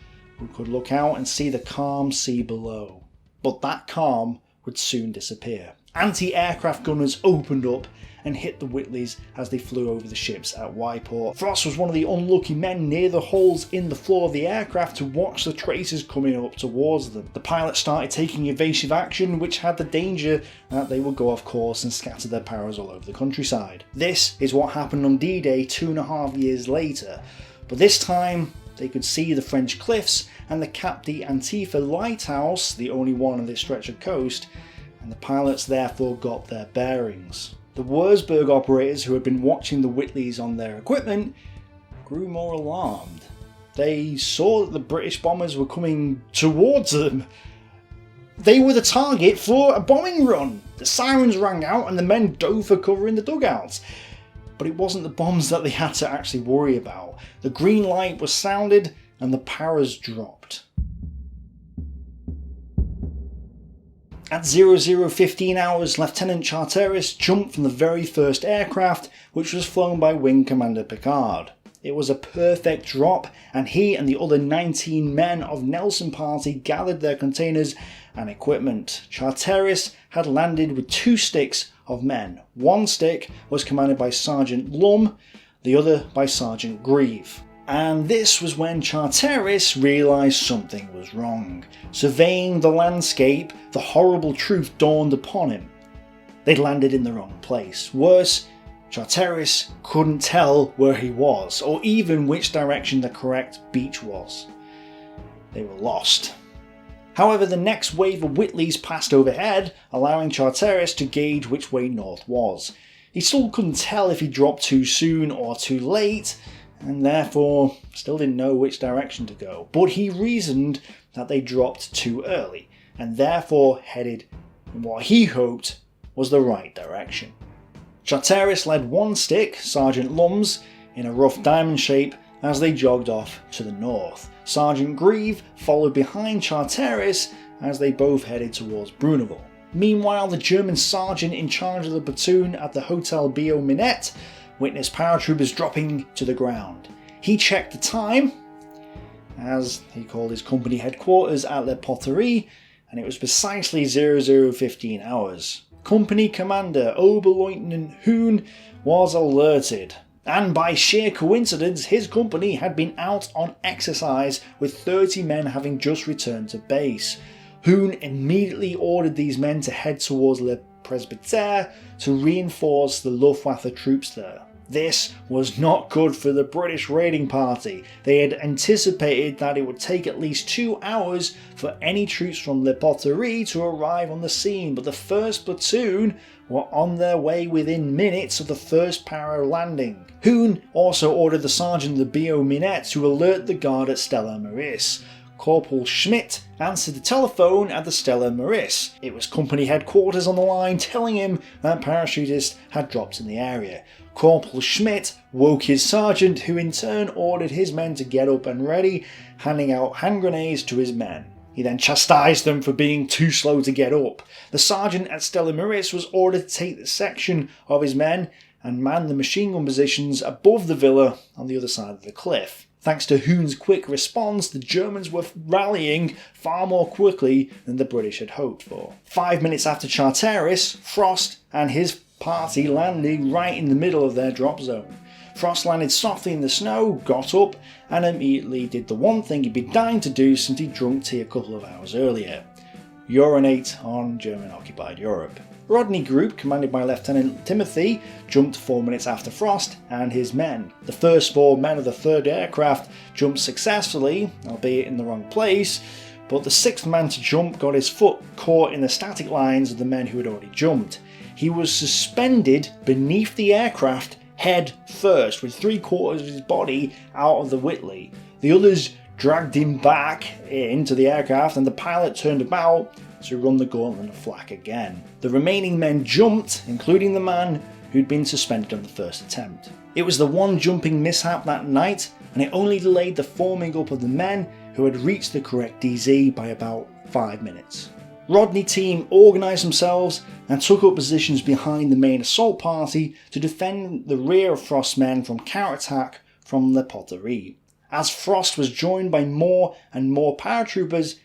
Speaker 1: could look out and see the calm sea below. But that calm would soon disappear. Anti-aircraft gunners opened up and hit the Whitleys as they flew over the ships at Wyport. Frost was one of the unlucky men near the holes in the floor of the aircraft to watch the tracers coming up towards them. The pilots started taking evasive action, which had the danger that they would go off course and scatter their powers all over the countryside. This is what happened on D-Day 2.5 years later, but this time they could see the French cliffs and the Cap d'Antifa lighthouse, the only one on this stretch of coast, and the pilots therefore got their bearings. The Wurzburg operators who had been watching the Whitleys on their equipment grew more alarmed. They saw that the British bombers were coming towards them. They were the target for a bombing run. The sirens rang out and the men dove for cover in the dugouts. But it wasn't the bombs that they had to actually worry about. The green light was sounded and the powers dropped. At 00:15 hours, Lieutenant Charteris jumped from the very first aircraft, which was flown by Wing Commander Picard. It was a perfect drop, and he and the other 19 men of Nelson Party gathered their containers and equipment. Charteris had landed with 2 sticks of men. One stick was commanded by Sergeant Lum, the other by Sergeant Grieve. And this was when Charteris realised something was wrong. Surveying the landscape, the horrible truth dawned upon him. They'd landed in the wrong place. Worse, Charteris couldn't tell where he was, or even which direction the correct beach was. They were lost. However, the next wave of Whitleys passed overhead, allowing Charteris to gauge which way north was. He still couldn't tell if he dropped too soon or too late, and therefore still didn't know which direction to go. But he reasoned that they dropped too early, and therefore headed in what he hoped was the right direction. Charteris led one stick, Sergeant Lum's, in a rough diamond shape as they jogged off to the north. Sergeant Grieve followed behind Charteris as they both headed towards Bruneval. Meanwhile, the German sergeant in charge of the platoon at the Hotel Bio Minette witnessed paratroopers dropping to the ground. He checked the time, as he called his company headquarters at Le Poterie, and it was precisely 00:15 hours. Company commander Oberleutnant Hoon was alerted, and by sheer coincidence his company had been out on exercise with 30 men having just returned to base. Hoon immediately ordered these men to head towards Le Presbytère to reinforce the Luftwaffe troops there. This was not good for the British raiding party. They had anticipated that it would take at least 2 hours for any troops from Le Poterie to arrive on the scene, but the first platoon were on their way within minutes of the first para landing. Hoon also ordered the sergeant of the Bio Minette to alert the guard at Stella Maris. Corporal Schmidt answered the telephone at the Stella Maris. It was company headquarters on the line telling him that parachutists had dropped in the area. Corporal Schmidt woke his sergeant, who in turn ordered his men to get up and ready, handing out hand grenades to his men. He then chastised them for being too slow to get up. The sergeant at Stella Maris was ordered to take the section of his men and man the machine gun positions above the villa on the other side of the cliff. Thanks to Hoon's quick response, the Germans were rallying far more quickly than the British had hoped for. 5 minutes after Charteris, Frost and his party landed right in the middle of their drop zone. Frost landed softly in the snow, got up, and immediately did the one thing he'd been dying to do since he'd drunk tea a couple of hours earlier: urinate on German-occupied Europe. Rodney Group, commanded by Lieutenant Timothy, jumped 4 minutes after Frost and his men. The first 4 men of the 3rd aircraft jumped successfully, albeit in the wrong place, but the 6th man to jump got his foot caught in the static lines of the men who had already jumped. He was suspended beneath the aircraft head first, with 3/4 of his body out of the Whitley. The others dragged him back into the aircraft, and the pilot turned about to run the gauntlet of flak again. The remaining men jumped, including the man who'd been suspended on the first attempt. It was the one jumping mishap that night, and it only delayed the forming up of the men who had reached the correct DZ by about 5 minutes. Rodney team organised themselves and took up positions behind the main assault party to defend the rear of Frost's men from counterattack from the batterie. As Frost was joined by more and more paratroopers,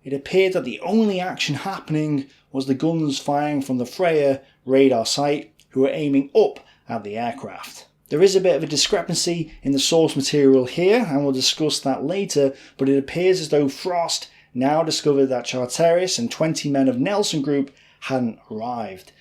Speaker 1: it appeared that the only action happening was the guns firing from the Freya radar site, who were aiming up at the aircraft. There is a bit of a discrepancy in the source material here, and we'll discuss that later, but it appears as though Frost now discovered that CHARTERIS and 20 men of Nelson Group hadn't arrived.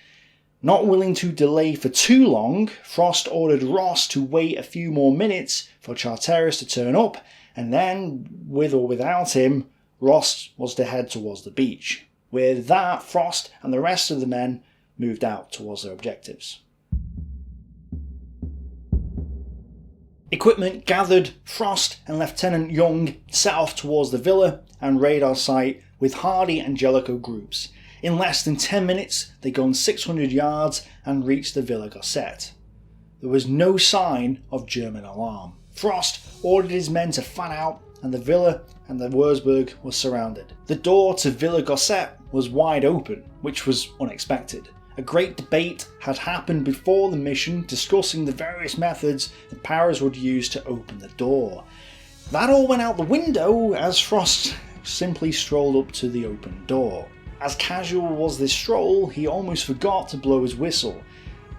Speaker 1: Not willing to delay for too long, Frost ordered Ross to wait a few more minutes for CHARTERIS to turn up, and then, with or without him, Ross was to head towards the beach. With that, Frost and the rest of the men moved out towards their objectives. Equipment gathered, Frost and Lieutenant Young set off towards the villa and radar site with Hardy and Jellicoe groups. In less than 10 minutes, they gone 600 yards and reached the Villa Gossette. There was no sign of German alarm. Frost ordered his men to fan out, and the villa and the Wurzburg was surrounded. The door to Villa Gossette was wide open, which was unexpected. A great debate had happened before the mission discussing the various methods the powers would use to open the door. That all went out the window as Frost simply strolled up to the open door. As casual was this stroll, he almost forgot to blow his whistle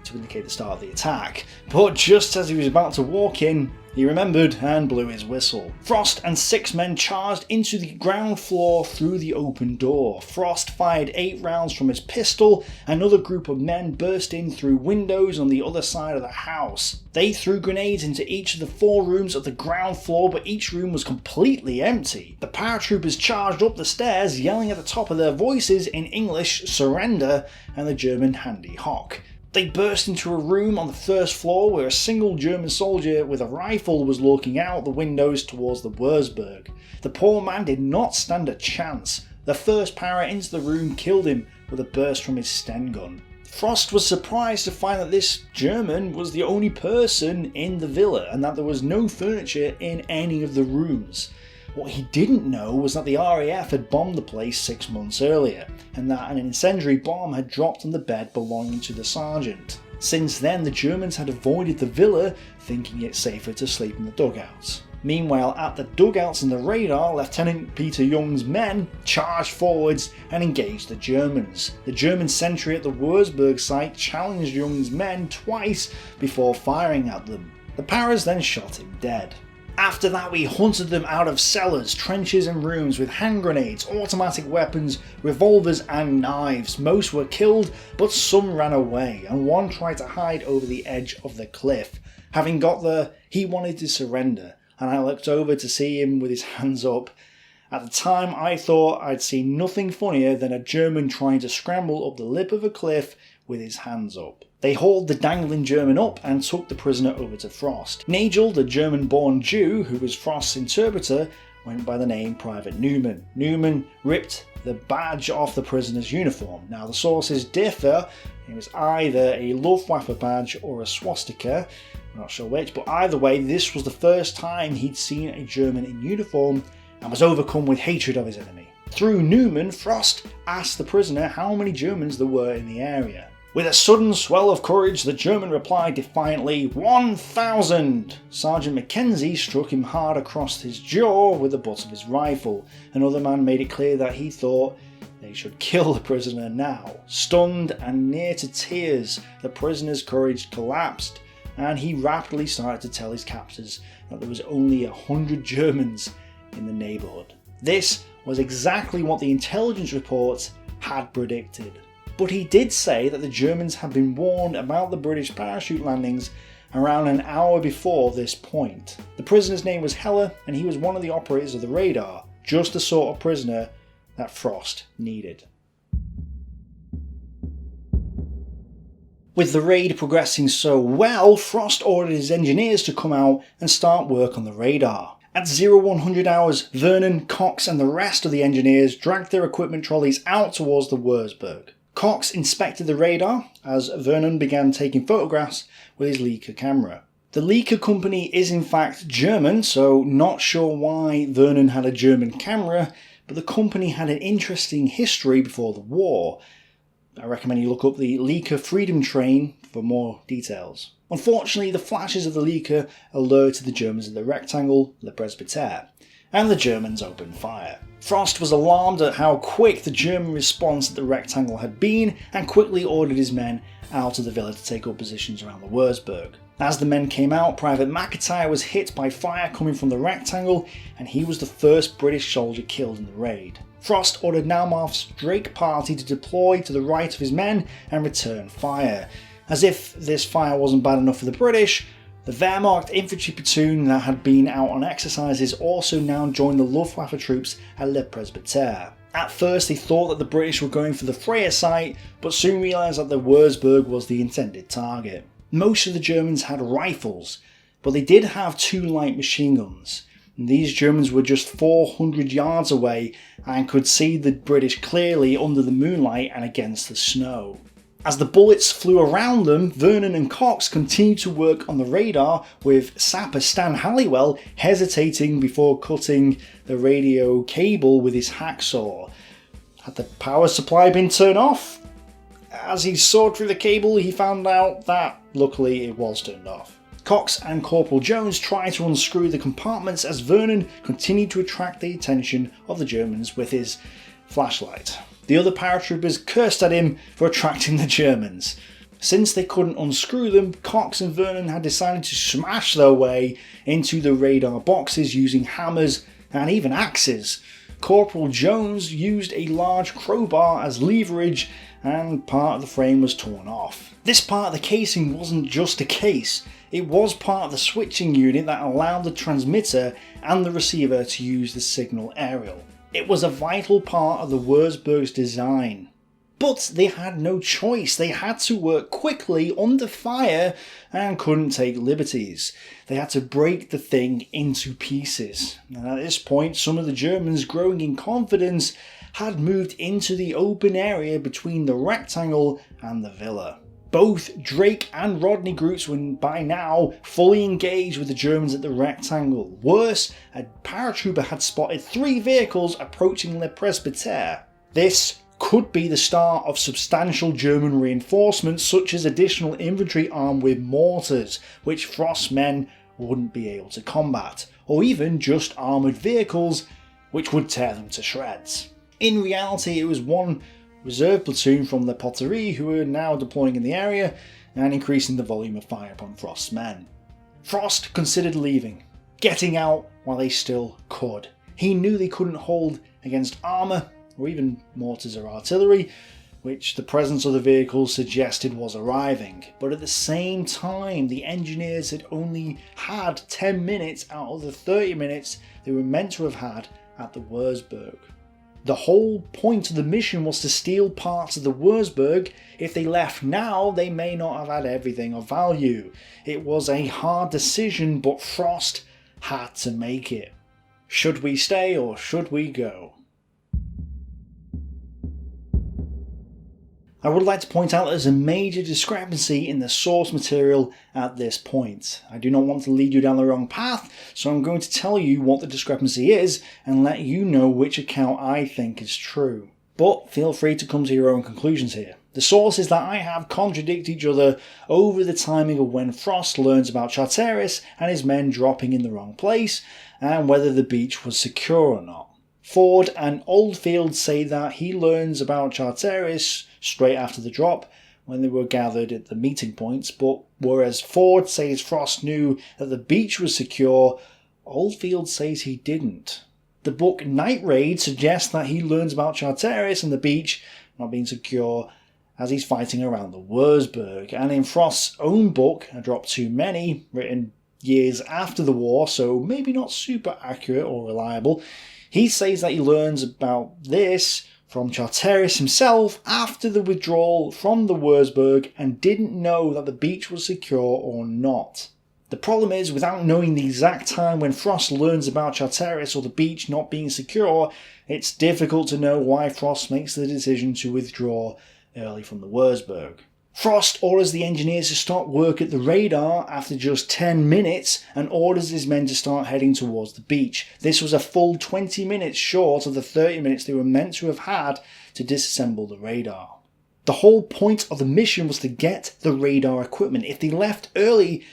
Speaker 1: to indicate the start of the attack, but just as he was about to walk in, he remembered and blew his whistle. Frost and 6 men charged into the ground floor through the open door. Frost fired 8 rounds from his pistol. Another group of men burst in through windows on the other side of the house. They threw grenades into each of the 4 rooms of the ground floor, but each room was completely empty. The paratroopers charged up the stairs, yelling at the top of their voices in English, "Surrender," and the German "Handy Hock." They burst into a room on the first floor where a single German soldier with a rifle was looking out the windows towards the Wurzburg. The poor man did not stand a chance. The first para into the room killed him with a burst from his Sten gun. Frost was surprised to find that this German was the only person in the villa and that there was no furniture in any of the rooms. What he didn't know was that the RAF had bombed the place 6 months earlier, and that an incendiary bomb had dropped on the bed belonging to the sergeant. Since then, the Germans had avoided the villa, thinking it safer to sleep in the dugouts. Meanwhile, at the dugouts and the radar, Lieutenant Peter Young's men charged forwards and engaged the Germans. The German sentry at the Wurzburg site challenged Young's men twice before firing at them. The Paras then shot him dead. After that, we hunted them out of cellars, trenches and rooms with hand grenades, automatic weapons, revolvers and knives. Most were killed, but some ran away, and one tried to hide over the edge of the cliff. Having got there, he wanted to surrender, and I looked over to see him with his hands up. At the time, I thought I'd seen nothing funnier than a German trying to scramble up the lip of a cliff with his hands up. They hauled the dangling German up and took the prisoner over to Frost. Nigel, the German-born Jew who was Frost's interpreter, went by the name Private Newman. Newman ripped the badge off the prisoner's uniform. Now the sources differ. It was either a Luftwaffe badge or a swastika. I'm not sure which, but either way, this was the first time he'd seen a German in uniform and was overcome with hatred of his enemy. Through Newman, Frost asked the prisoner how many Germans there were in the area. With a sudden swell of courage, the German replied defiantly, 1,000! Sergeant Mackenzie struck him hard across his jaw with the butt of his rifle. Another man made it clear that he thought they should kill the prisoner now. Stunned and near to tears, the prisoner's courage collapsed, and he rapidly started to tell his captors that there was only 100 Germans in the neighbourhood. This was exactly what the intelligence reports had predicted. But he did say that the Germans had been warned about the British parachute landings around an hour before this point. The prisoner's name was Heller, and he was one of the operators of the radar, just the sort of prisoner that Frost needed. With the raid progressing so well, Frost ordered his engineers to come out and start work on the radar. At 0100 hours, Vernon, Cox and the rest of the engineers dragged their equipment trolleys out towards the Wurzburg. Cox inspected the radar as Vernon began taking photographs with his Leica camera. The leaker company is in fact German, so not sure why Vernon had a German camera, but the company had an interesting history before the war. I recommend you look up the Leaker Freedom Train for more details. Unfortunately, the flashes of the leaker alerted the Germans of the rectangle, Le Presbytère, and the Germans opened fire. Frost was alarmed at how quick the German response at the rectangle had been and quickly ordered his men out of the villa to take up positions around the Wurzburg. As the men came out, Private McIntyre was hit by fire coming from the rectangle, and he was the first British soldier killed in the raid. Frost ordered Naumoff's Drake party to deploy to the right of his men and return fire. As if this fire wasn't bad enough for the British, the Wehrmacht infantry platoon that had been out on exercises also now joined the Luftwaffe troops at Le Presbytère. At first they thought that the British were going for the Freya site, but soon realised that the Wurzburg was the intended target. Most of the Germans had rifles, but they did have 2 light machine guns. These Germans were just 400 yards away and could see the British clearly under the moonlight and against the snow. As the bullets flew around them, Vernon and Cox continued to work on the radar, with sapper Stan Halliwell hesitating before cutting the radio cable with his hacksaw. Had the power supply been turned off? As he sawed through the cable, he found out that, luckily, it was turned off. Cox and Corporal Jones tried to unscrew the compartments as Vernon continued to attract the attention of the Germans with his flashlight. The other paratroopers cursed at him for attracting the Germans. Since they couldn't unscrew them, Cox and Vernon had decided to smash their way into the radar boxes using hammers and even axes. Corporal Jones used a large crowbar as leverage, and part of the frame was torn off. This part of the casing wasn't just a case, it was part of the switching unit that allowed the transmitter and the receiver to use the signal aerial. It was a vital part of the Wurzburg's design. But they had no choice, they had to work quickly under fire and couldn't take liberties. They had to break the thing into pieces. And at this point, some of the Germans, growing in confidence, had moved into the open area between the rectangle and the villa. Both Drake and Rodney groups were by now fully engaged with the Germans at the rectangle. Worse, a paratrooper had spotted 3 vehicles approaching Le Presbytère. This could be the start of substantial German reinforcements, such as additional infantry armed with mortars, which Frost's men wouldn't be able to combat, or even just armoured vehicles, which would tear them to shreds. In reality, it was one reserve platoon from the Poterie who were now deploying in the area and increasing the volume of fire upon Frost's men. Frost considered leaving, getting out while they still could. He knew they couldn't hold against armour or even mortars or artillery, which the presence of the vehicles suggested was arriving. But at the same time, the engineers had only had 10 minutes out of the 30 minutes they were meant to have had at the Wurzburg. The whole point of the mission was to steal parts of the Wurzburg. If they left now, they may not have had everything of value. It was a hard decision, but Frost had to make it. Should we stay or should we go? I would like to point out there's a major discrepancy in the source material at this point. I do not want to lead you down the wrong path, so I'm going to tell you what the discrepancy is and let you know which account I think is true. But feel free to come to your own conclusions here. The sources that I have contradict each other over the timing of when Frost learns about Charteris and his men dropping in the wrong place, and whether the beach was secure or not. Ford and Oldfield say that he learns about Charteris straight after the drop, when they were gathered at the meeting points, but whereas Ford says Frost knew that the beach was secure, Oldfield says he didn't. The book Night Raid suggests that he learns about Charteris and the beach not being secure as he's fighting around the Wurzburg, and in Frost's own book, A Drop Too Many, written years after the war, so maybe not super accurate or reliable, he says that he learns about this from Charteris himself after the withdrawal from the Wurzburg and didn't know that the beach was secure or not. The problem is, without knowing the exact time when Frost learns about Charteris or the beach not being secure, it's difficult to know why Frost makes the decision to withdraw early from the Wurzburg. Frost orders the engineers to stop work at the radar after just 10 minutes and orders his men to start heading towards the beach. This was a full 20 minutes short of the 30 minutes they were meant to have had to disassemble the radar. The whole point of the mission was to get the radar equipment. If they left early,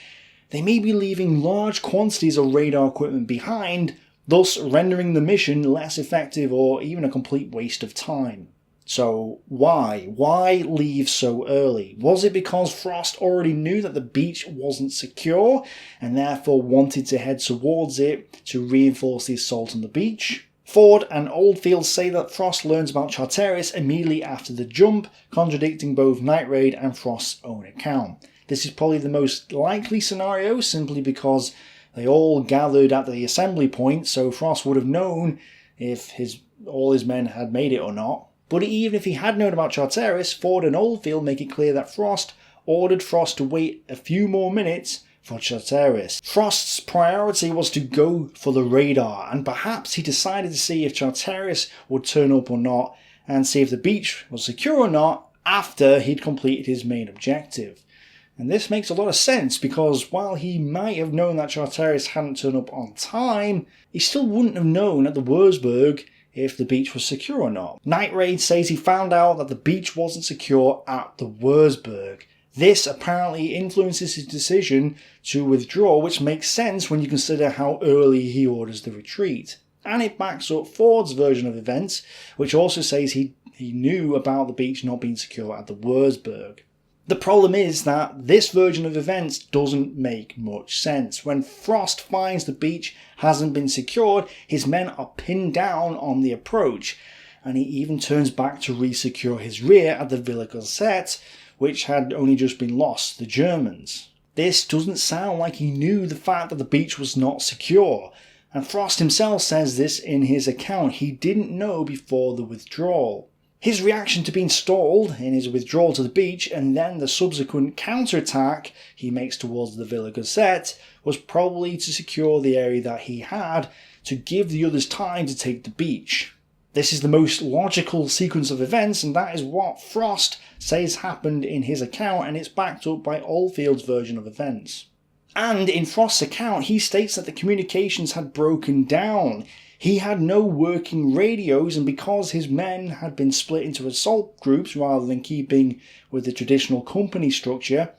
Speaker 1: they may be leaving large quantities of radar equipment behind, thus rendering the mission less effective or even a complete waste of time. So why? Why leave so early? Was it because Frost already knew that the beach wasn't secure and therefore wanted to head towards it to reinforce the assault on the beach? Ford and Oldfield say that Frost learns about CHARTERIS immediately after the jump, contradicting both Night Raid and Frost's own account. This is probably the most likely scenario simply because they all gathered at the assembly point, so Frost would have known if all his men had made it or not. But even if he had known about CHARTERIS, Ford and Oldfield make it clear that Frost ordered Frost to wait a few more minutes for CHARTERIS. Frost's priority was to go for the radar, and perhaps he decided to see if CHARTERIS would turn up or not, and see if the beach was secure or not after he'd completed his main objective. And this makes a lot of sense, because while he might have known that CHARTERIS hadn't turned up on time, he still wouldn't have known at the Wurzburg if the beach was secure or not. Night Raid says he found out that the beach wasn't secure at the Wurzburg. This apparently influences his decision to withdraw, which makes sense when you consider how early he orders the retreat. And it backs up Ford's version of events, which also says he knew about the beach not being secure at the Wurzburg. The problem is that this version of events doesn't make much sense. When Frost finds the beach hasn't been secured, his men are pinned down on the approach, and he even turns back to re-secure his rear at the Villa Gazette, which had only just been lost to the Germans. This doesn't sound like he knew the fact that the beach was not secure, and Frost himself says this in his account. He didn't know before the withdrawal. His reaction to being stalled in his withdrawal to the beach and then the subsequent counterattack he makes towards the Villa Gazette was probably to secure the area that he had to give the others time to take the beach. This is the most logical sequence of events, and that is what Frost says happened in his account, and it's backed up by Oldfield's version of events. And in Frost's account, he states that the communications had broken down. He had no working radios, and because his men had been split into assault groups rather than keeping with the traditional company structure,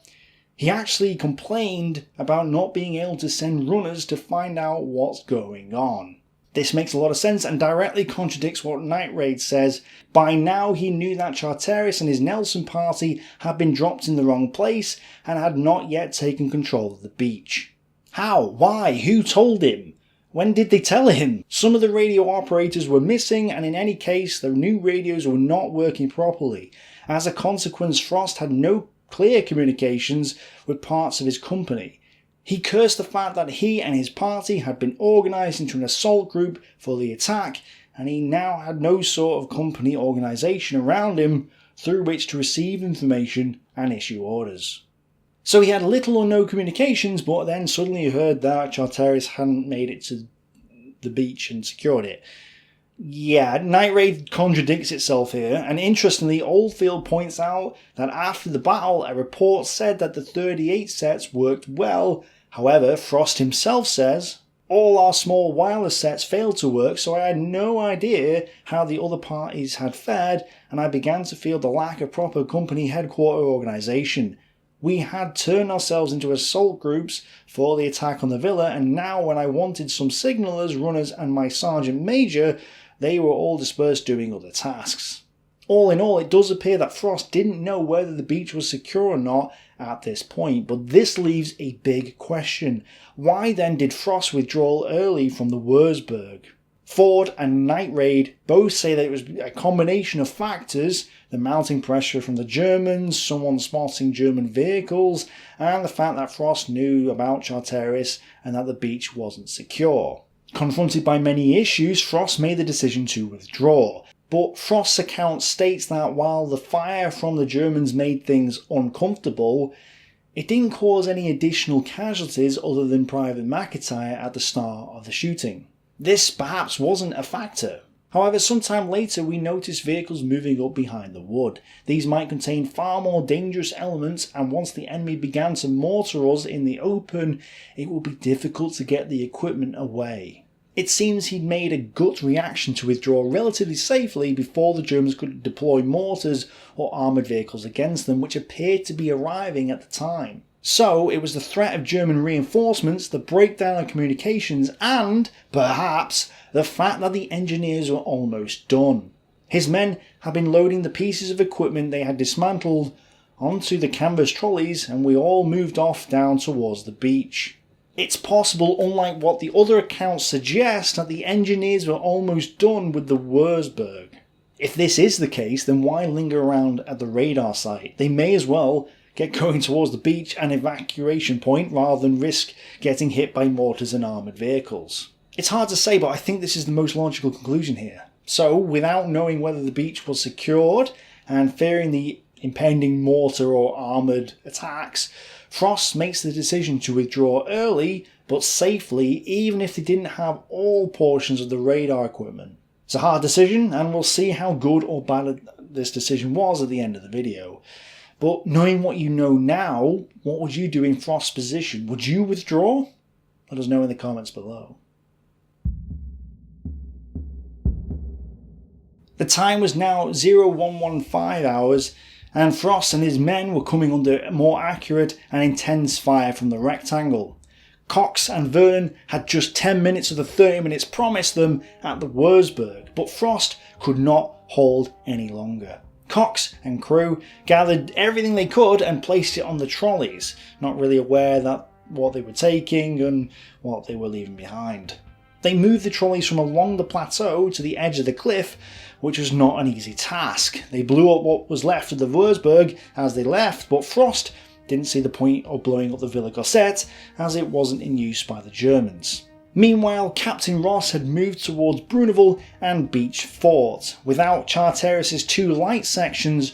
Speaker 1: he actually complained about not being able to send runners to find out what's going on. This makes a lot of sense and directly contradicts what Night Raid says. By now he knew that CHARTERIS and his Nelson party had been dropped in the wrong place and had not yet taken control of the beach. How? Why? Who told him? When did they tell him? Some of the radio operators were missing, and in any case the new radios were not working properly. As a consequence, Frost had no clear communications with parts of his company. He cursed the fact that he and his party had been organised into an assault group for the attack, and he now had no sort of company organisation around him through which to receive information and issue orders. So he had little or no communications, but then suddenly heard that CHARTERIS hadn't made it to the beach and secured it. Yeah, Night Raid contradicts itself here, and interestingly, Oldfield points out that after the battle, a report said that the 38 sets worked well. However, Frost himself says, all our small wireless sets failed to work, so I had no idea how the other parties had fared, and I began to feel the lack of proper company headquarter organisation. We had turned ourselves into assault groups for the attack on the villa, and now when I wanted some signallers, runners and my sergeant major, they were all dispersed doing other tasks. All in all, it does appear that Frost didn't know whether the beach was secure or not at this point, but this leaves a big question. Why then did Frost withdraw early from the Wurzburg? Ford and Night Raid both say that it was a combination of factors: the mounting pressure from the Germans, someone spotting German vehicles, and the fact that Frost knew about CHARTERIS and that the beach wasn't secure. Confronted by many issues, Frost made the decision to withdraw. But Frost's account states that while the fire from the Germans made things uncomfortable, it didn't cause any additional casualties other than Private McIntyre at the start of the shooting. This perhaps wasn't a factor. However, sometime later we noticed vehicles moving up behind the wood. These might contain far more dangerous elements, and once the enemy began to mortar us in the open, it would be difficult to get the equipment away. It seems he'd made a gut reaction to withdraw relatively safely before the Germans could deploy mortars or armoured vehicles against them, which appeared to be arriving at the time. So it was the threat of German reinforcements, the breakdown of communications, and, perhaps, the fact that the engineers were almost done. His men had been loading the pieces of equipment they had dismantled onto the canvas trolleys, and we all moved off down towards the beach. It's possible, unlike what the other accounts suggest, that the engineers were almost done with the Wurzburg. If this is the case, then why linger around at the radar site? They may as well get going towards the beach and evacuation point rather than risk getting hit by mortars and armoured vehicles. It's hard to say, but I think this is the most logical conclusion here. So, without knowing whether the beach was secured and fearing the impending mortar or armoured attacks, Frost makes the decision to withdraw early but safely, even if they didn't have all portions of the radar equipment. It's a hard decision, and we'll see how good or bad this decision was at the end of the video. But knowing what you know now, what would you do in Frost's position? Would you withdraw? Let us know in the comments below. The time was now 0115 hours, and Frost and his men were coming under more accurate and intense fire from the rectangle. Cox and Vernon had just 10 minutes of the 30 minutes promised them at the Wurzburg, but Frost could not hold any longer. Cox and crew gathered everything they could and placed it on the trolleys, not really aware that what they were taking and what they were leaving behind. They moved the trolleys from along the plateau to the edge of the cliff, which was not an easy task. They blew up what was left of the Wurzburg as they left, but Frost didn't see the point of blowing up the Villa Gossette as it wasn't in use by the Germans. Meanwhile, Captain Ross had moved towards Bruneval and Beach Fort. Without Charteris' 2 light sections,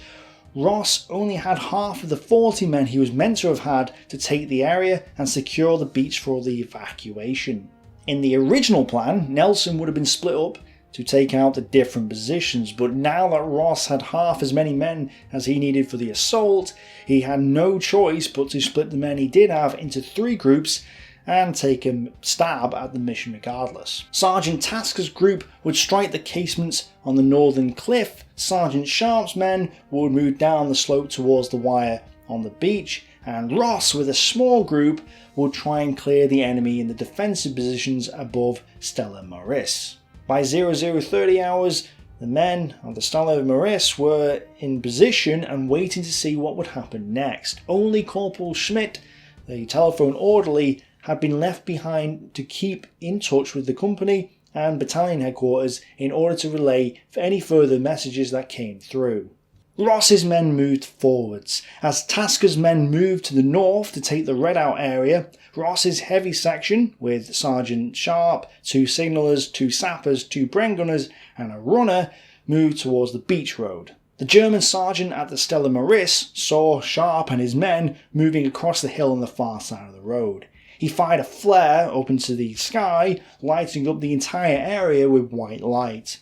Speaker 1: Ross only had half of the 40 men he was meant to have had to take the area and secure the beach for the evacuation. In the original plan, Nelson would have been split up to take out the different positions, but now that Ross had half as many men as he needed for the assault, he had no choice but to split the men he did have into 3 groups and take a stab at the mission regardless. Sergeant Tasker's group would strike the casements on the northern cliff, Sergeant Sharp's men would move down the slope towards the wire on the beach, and Ross with a small group would try and clear the enemy in the defensive positions above Stella Maris. By 0030 hours, the men of the Stella Maris were in position and waiting to see what would happen next. Only Corporal Schmidt, the telephone orderly, had been left behind to keep in touch with the company and battalion headquarters in order to relay for any further messages that came through. Ross's men moved forwards. As Tasker's men moved to the north to take the Redout area, Ross's heavy section, with Sergeant Sharp, 2 signallers, 2 sappers, 2 Bren gunners and a runner, moved towards the beach road. The German sergeant at the Stella Maris saw Sharp and his men moving across the hill on the far side of the road. He fired a flare up into the sky, lighting up the entire area with white light.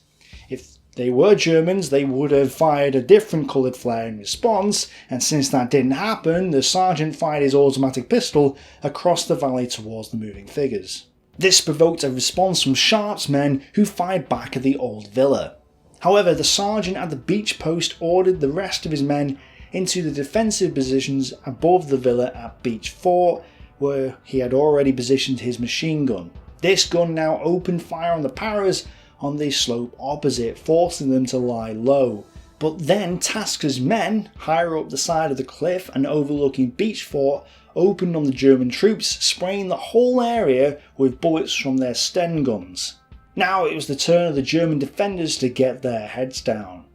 Speaker 1: If they were Germans, they would have fired a different coloured flare in response, and since that didn't happen, the sergeant fired his automatic pistol across the valley towards the moving figures. This provoked a response from Sharp's men, who fired back at the old villa. However, the sergeant at the beach post ordered the rest of his men into the defensive positions above the villa at Beach Fort, where he had already positioned his machine gun. This gun now opened fire on the Paras on the slope opposite, forcing them to lie low. But then Tasker's men, higher up the side of the cliff and overlooking Beach Fort, opened on the German troops, spraying the whole area with bullets from their Sten guns. Now it was the turn of the German defenders to get their heads down.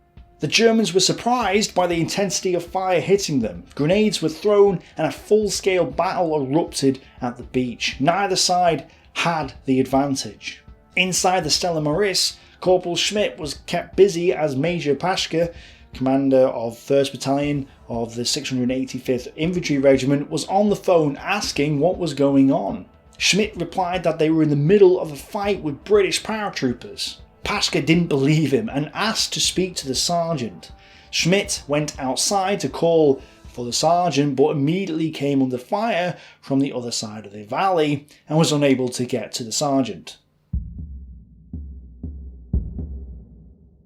Speaker 1: The Germans were surprised by the intensity of fire hitting them. Grenades were thrown and a full-scale battle erupted at the beach. Neither side had the advantage. Inside the Stella Maris, Corporal Schmidt was kept busy as Major Paschke, commander of 1st Battalion of the 685th Infantry Regiment, was on the phone asking what was going on. Schmidt replied that they were in the middle of a fight with British paratroopers. Paschke didn't believe him and asked to speak to the sergeant. Schmidt went outside to call for the sergeant, but immediately came under fire from the other side of the valley and was unable to get to the sergeant.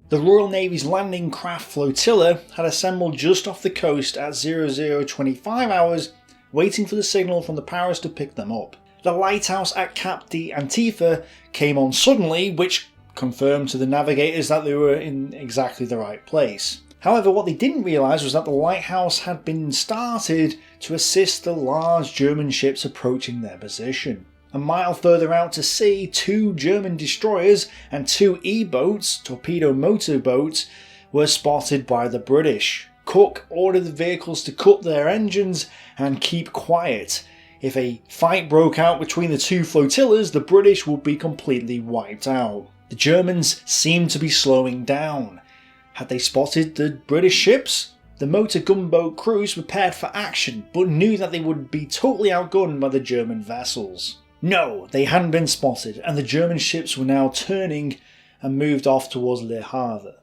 Speaker 1: The Royal Navy's landing craft flotilla had assembled just off the coast at 0025 hours, waiting for the signal from the Paris to pick them up. The lighthouse at Cap d'Antifa came on suddenly, which confirmed to the navigators that they were in exactly the right place. However, what they didn't realise was that the lighthouse had been started to assist the large German ships approaching their position. A mile further out to sea, 2 German destroyers and 2 E-boats, torpedo motor boats, were spotted by the British. Cook ordered the vehicles to cut their engines and keep quiet. If a fight broke out between the 2 flotillas, the British would be completely wiped out. The Germans seemed to be slowing down. Had they spotted the British ships? The motor gunboat crews prepared for action, but knew that they would be totally outgunned by the German vessels. No, they hadn't been spotted, and the German ships were now turning and moved off towards Le Havre.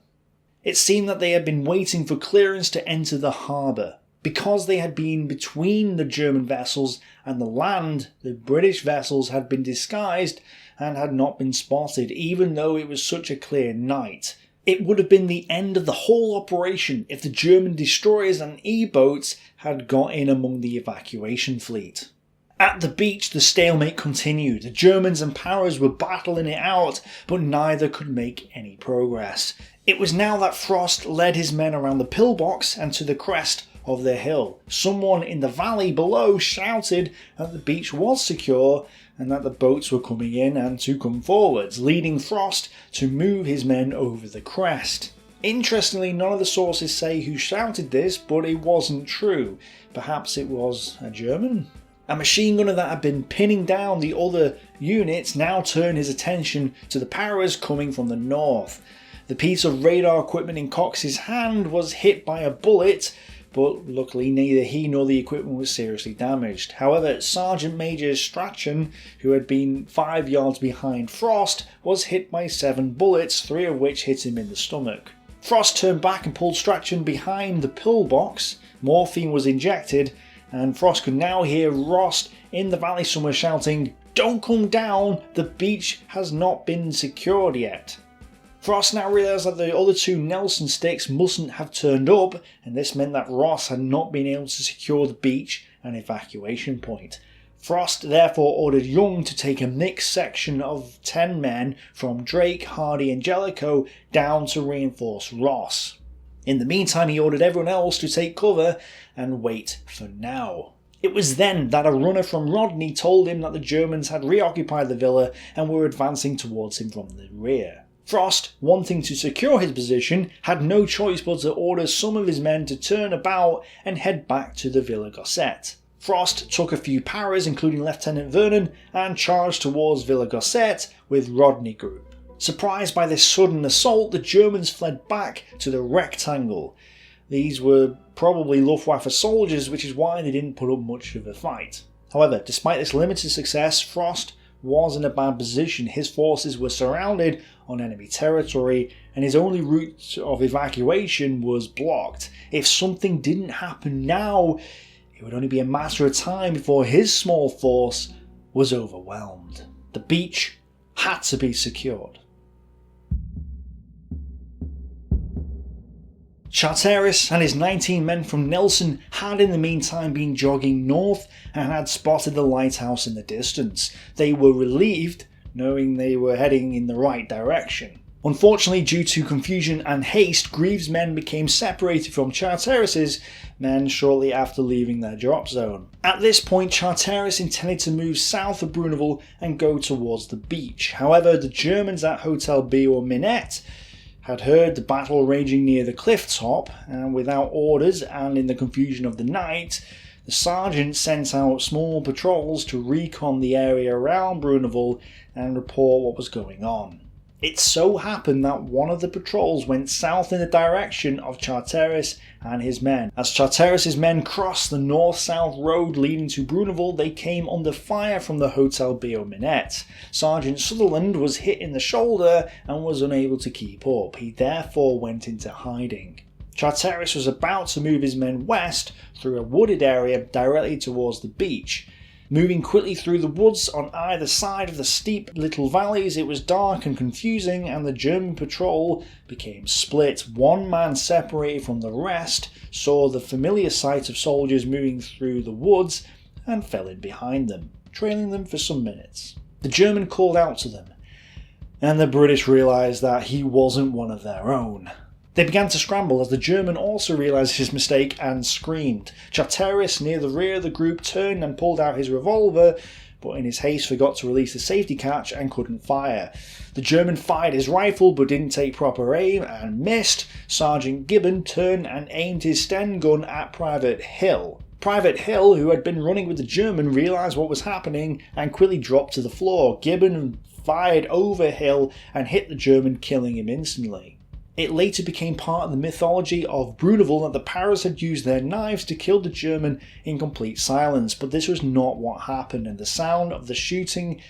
Speaker 1: It seemed that they had been waiting for clearance to enter the harbour. Because they had been between the German vessels and the land, the British vessels had been disguised and had not been spotted, even though it was such a clear night. It would have been the end of the whole operation if the German destroyers and E-boats had got in among the evacuation fleet. At the beach, the stalemate continued. The Germans and Paris were battling it out, but neither could make any progress. It was now that Frost led his men around the pillbox and to the crest of the hill. Someone in the valley below shouted that the beach was secure and that the boats were coming in and to come forwards, leading Frost to move his men over the crest. Interestingly, none of the sources say who shouted this, but it wasn't true. Perhaps it was a German? A machine gunner that had been pinning down the other units now turned his attention to the Paris coming from the north. The piece of radar equipment in Cox's hand was hit by a bullet, but luckily neither he nor the equipment was seriously damaged. However, Sergeant Major Strachan, who had been 5 yards behind Frost, was hit by 7 bullets, 3 of which hit him in the stomach. Frost turned back and pulled Strachan behind the pillbox. Morphine was injected, and Frost could now hear Rost in the valley somewhere shouting, "Don't come down, the beach has not been secured yet." Frost now realised that the other 2 Nelson sticks mustn't have turned up, and this meant that Ross had not been able to secure the beach and evacuation point. Frost therefore ordered Young to take a mixed section of 10 men from Drake, Hardy and Jellicoe down to reinforce Ross. In the meantime, he ordered everyone else to take cover and wait for now. It was then that a runner from Rodney told him that the Germans had reoccupied the villa and were advancing towards him from the rear. Frost, wanting to secure his position, had no choice but to order some of his men to turn about and head back to the Villa Gossette. Frost took a few Paras, including Lieutenant Vernon, and charged towards Villa Gossette with Rodney Group. Surprised by this sudden assault, the Germans fled back to the rectangle. These were probably Luftwaffe soldiers, which is why they didn't put up much of a fight. However, despite this limited success, Frost was in a bad position. His forces were surrounded on enemy territory, and his only route of evacuation was blocked. If something didn't happen now, it would only be a matter of time before his small force was overwhelmed. The beach had to be secured. Charteris and his 19 men from Nelson had in the meantime been jogging north and had spotted the lighthouse in the distance. They were relieved, knowing they were heading in the right direction. Unfortunately, due to confusion and haste, Greaves' men became separated from Charteris' men shortly after leaving their drop zone. At this point, Charteris intended to move south of Bruneval and go towards the beach. However, the Germans at Hotel B or Minette had heard the battle raging near the cliff top, and without orders and in the confusion of the night, the sergeant sent out small patrols to recon the area around Bruneval and report what was going on. It so happened that one of the patrols went south in the direction of Charteris and his men. As Charteris' men crossed the north-south road leading to Bruneval, they came under fire from the Hotel Bio Minette. Sergeant Sutherland was hit in the shoulder and was unable to keep up. He therefore went into hiding. Charteris was about to move his men west through a wooded area directly towards the beach. Moving quickly through the woods on either side of the steep little valleys, it was dark and confusing, and the German patrol became split. One man, separated from the rest, saw the familiar sight of soldiers moving through the woods and fell in behind them, trailing them for some minutes. The German called out to them, and the British realised that he wasn't one of their own. They began to scramble as the German also realised his mistake and screamed. Charteris, near the rear of the group, turned and pulled out his revolver, but in his haste forgot to release the safety catch and couldn't fire. The German fired his rifle but didn't take proper aim and missed. Sergeant Gibbon turned and aimed his Sten gun at Private Hill. Private Hill, who had been running with the German, realised what was happening and quickly dropped to the floor. Gibbon fired over Hill and hit the German, killing him instantly. It later became part of the mythology of Bruneval that the Paras had used their knives to kill the German in complete silence, but this was not what happened, and the sound of the shooting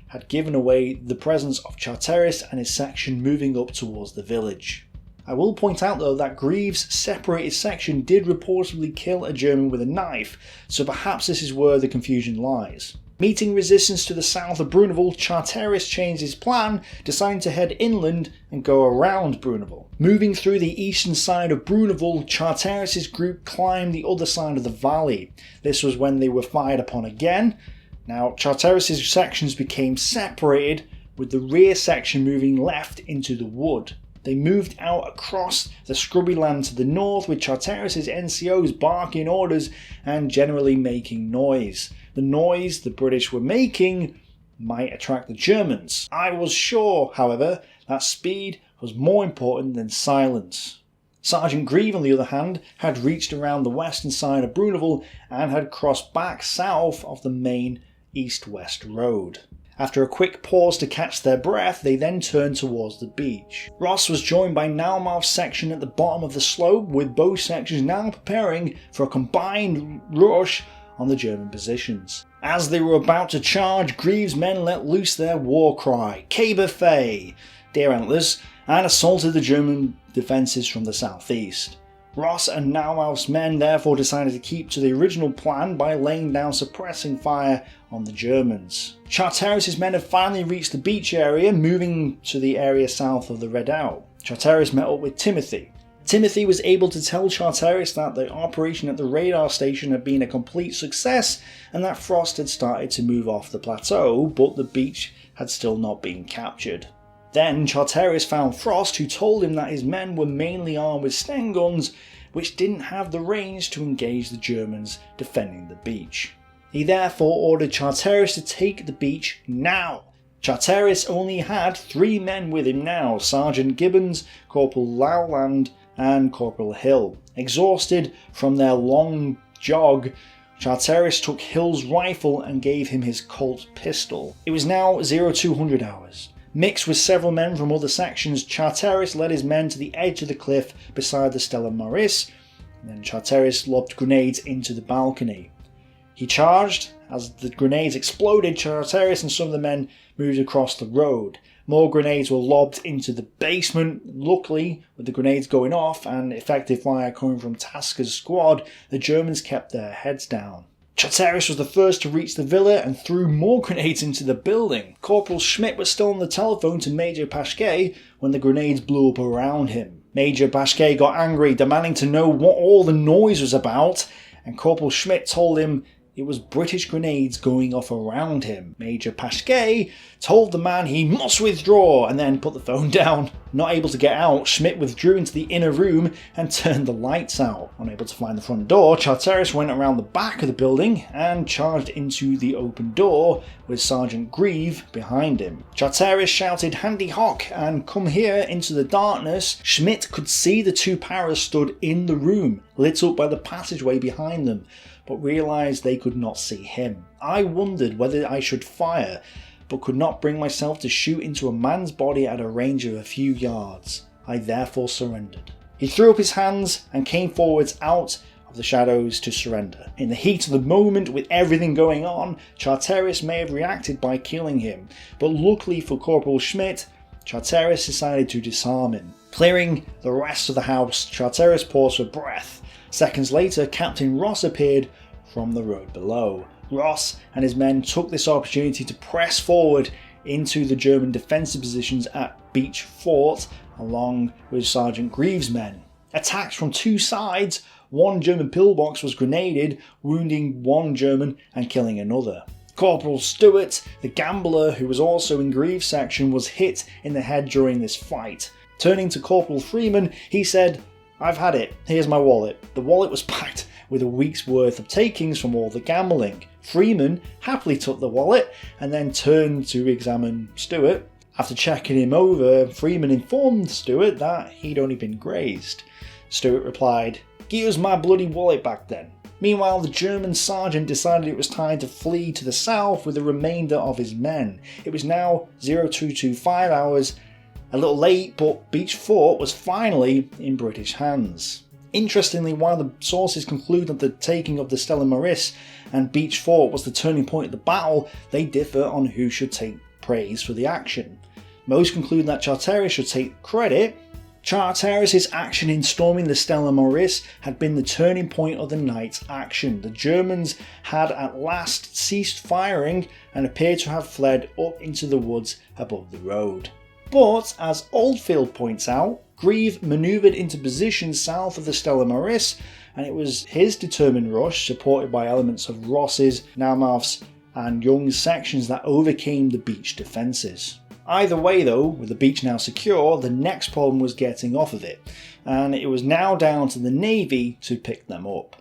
Speaker 1: had given away the presence of Charteris and his section moving up towards the village. I will point out though that Greaves' separated section did reportedly kill a German with a knife, so perhaps this is where the confusion lies. Meeting resistance to the south of Bruneval, Charteris changed his plan, deciding to head inland and go around Bruneval. Moving through the eastern side of Bruneval, Charteris' group climbed the other side of the valley. This was when they were fired upon again. Now, Charteris' sections became separated, with the rear section moving left into the wood. They moved out across the scrubby land to the north, with Charteris' NCOs barking orders and generally making noise. The noise the British were making might attract the Germans. I was sure, however, that speed was more important than silence. Sergeant Grieve, on the other hand, had reached around the western side of Bruneval and had crossed back south of the main east-west road. After a quick pause to catch their breath, they then turned towards the beach. Ross was joined by Nalmouth's section at the bottom of the slope, with both sections now preparing for a combined rush on the German positions. As they were about to charge, Greaves' men let loose their war cry, Caber Fay, deer antlers, and assaulted the German defences from the southeast. Ross and Nalmouth's men therefore decided to keep to the original plan by laying down suppressing fire on the Germans. Charteris' men had finally reached the beach area, moving to the area south of the redoubt. Charteris met up with Timothy. Timothy was able to tell Charteris that the operation at the radar station had been a complete success and that Frost had started to move off the plateau, but the beach had still not been captured. Then Charteris found Frost, who told him that his men were mainly armed with Sten guns, which didn't have the range to engage the Germans defending the beach. He therefore ordered Charteris to take the beach now. Charteris only had 3 men with him now, Sergeant Gibbons, Corporal Lowland and Corporal Hill. Exhausted from their long jog, Charteris took Hill's rifle and gave him his Colt pistol. It was now 0200 hours. Mixed with several men from other sections, Charteris led his men to the edge of the cliff beside the Stella Maris, and then Charteris lobbed grenades into the balcony. He charged. As the grenades exploded, Charteris and some of the men moved across the road. More grenades were lobbed into the basement. Luckily, with the grenades going off and effective fire coming from Tasker's squad, the Germans kept their heads down. Charteris was the first to reach the villa and threw more grenades into the building. Corporal Schmidt was still on the telephone to Major Paschke when the grenades blew up around him. Major Paschke got angry, demanding to know what all the noise was about, and Corporal Schmidt told him it was British grenades going off around him. Major Paschke told the man he must withdraw and then put the phone down. Not able to get out, Schmidt withdrew into the inner room and turned the lights out. Unable to find the front door, Charteris went around the back of the building and charged into the open door with Sergeant Grieve behind him. Charteris shouted "Handy Hock" and "Come here" into the darkness. Schmidt could see the 2 Paras stood in the room, lit up by the passageway behind them, but realised they could not see him. I wondered whether I should fire, but could not bring myself to shoot into a man's body at a range of a few yards. I therefore surrendered. He threw up his hands and came forwards out of the shadows to surrender. In the heat of the moment, with everything going on, Charteris may have reacted by killing him, but luckily for Corporal Schmidt, Charteris decided to disarm him. Clearing the rest of the house, Charteris paused for breath. Seconds later, Captain Ross appeared from the road below. Ross and his men took this opportunity to press forward into the German defensive positions at Beach Fort, along with Sergeant Greaves' men. Attacked from two sides, one German pillbox was grenaded, wounding one German and killing another. Corporal Stewart, the gambler who was also in Greaves' section, was hit in the head during this fight. Turning to Corporal Freeman, he said, "I've had it, here's my wallet." The wallet was packed with a week's worth of takings from all the gambling. Freeman happily took the wallet and then turned to examine Stewart. After checking him over, Freeman informed Stewart that he'd only been grazed. Stewart replied, "Give us my bloody wallet back then." Meanwhile, the German sergeant decided it was time to flee to the south with the remainder of his men. It was now 0225 hours, a little late, but Beach Fort was finally in British hands. Interestingly, while the sources conclude that the taking of the Stella Maris and Beach Fort was the turning point of the battle, they differ on who should take praise for the action. Most conclude that Charteris should take credit. Charteris' action in storming the Stella Maris had been the turning point of the night's action. The Germans had at last ceased firing and appeared to have fled up into the woods above the road. But, as Oldfield points out, Greaves manoeuvred into position south of the Stella Maris, and it was his determined rush, supported by elements of Ross's, Naumoff's and Young's sections, that overcame the beach defences. Either way though, with the beach now secure, the next problem was getting off of it, and it was now down to the Navy to pick them up.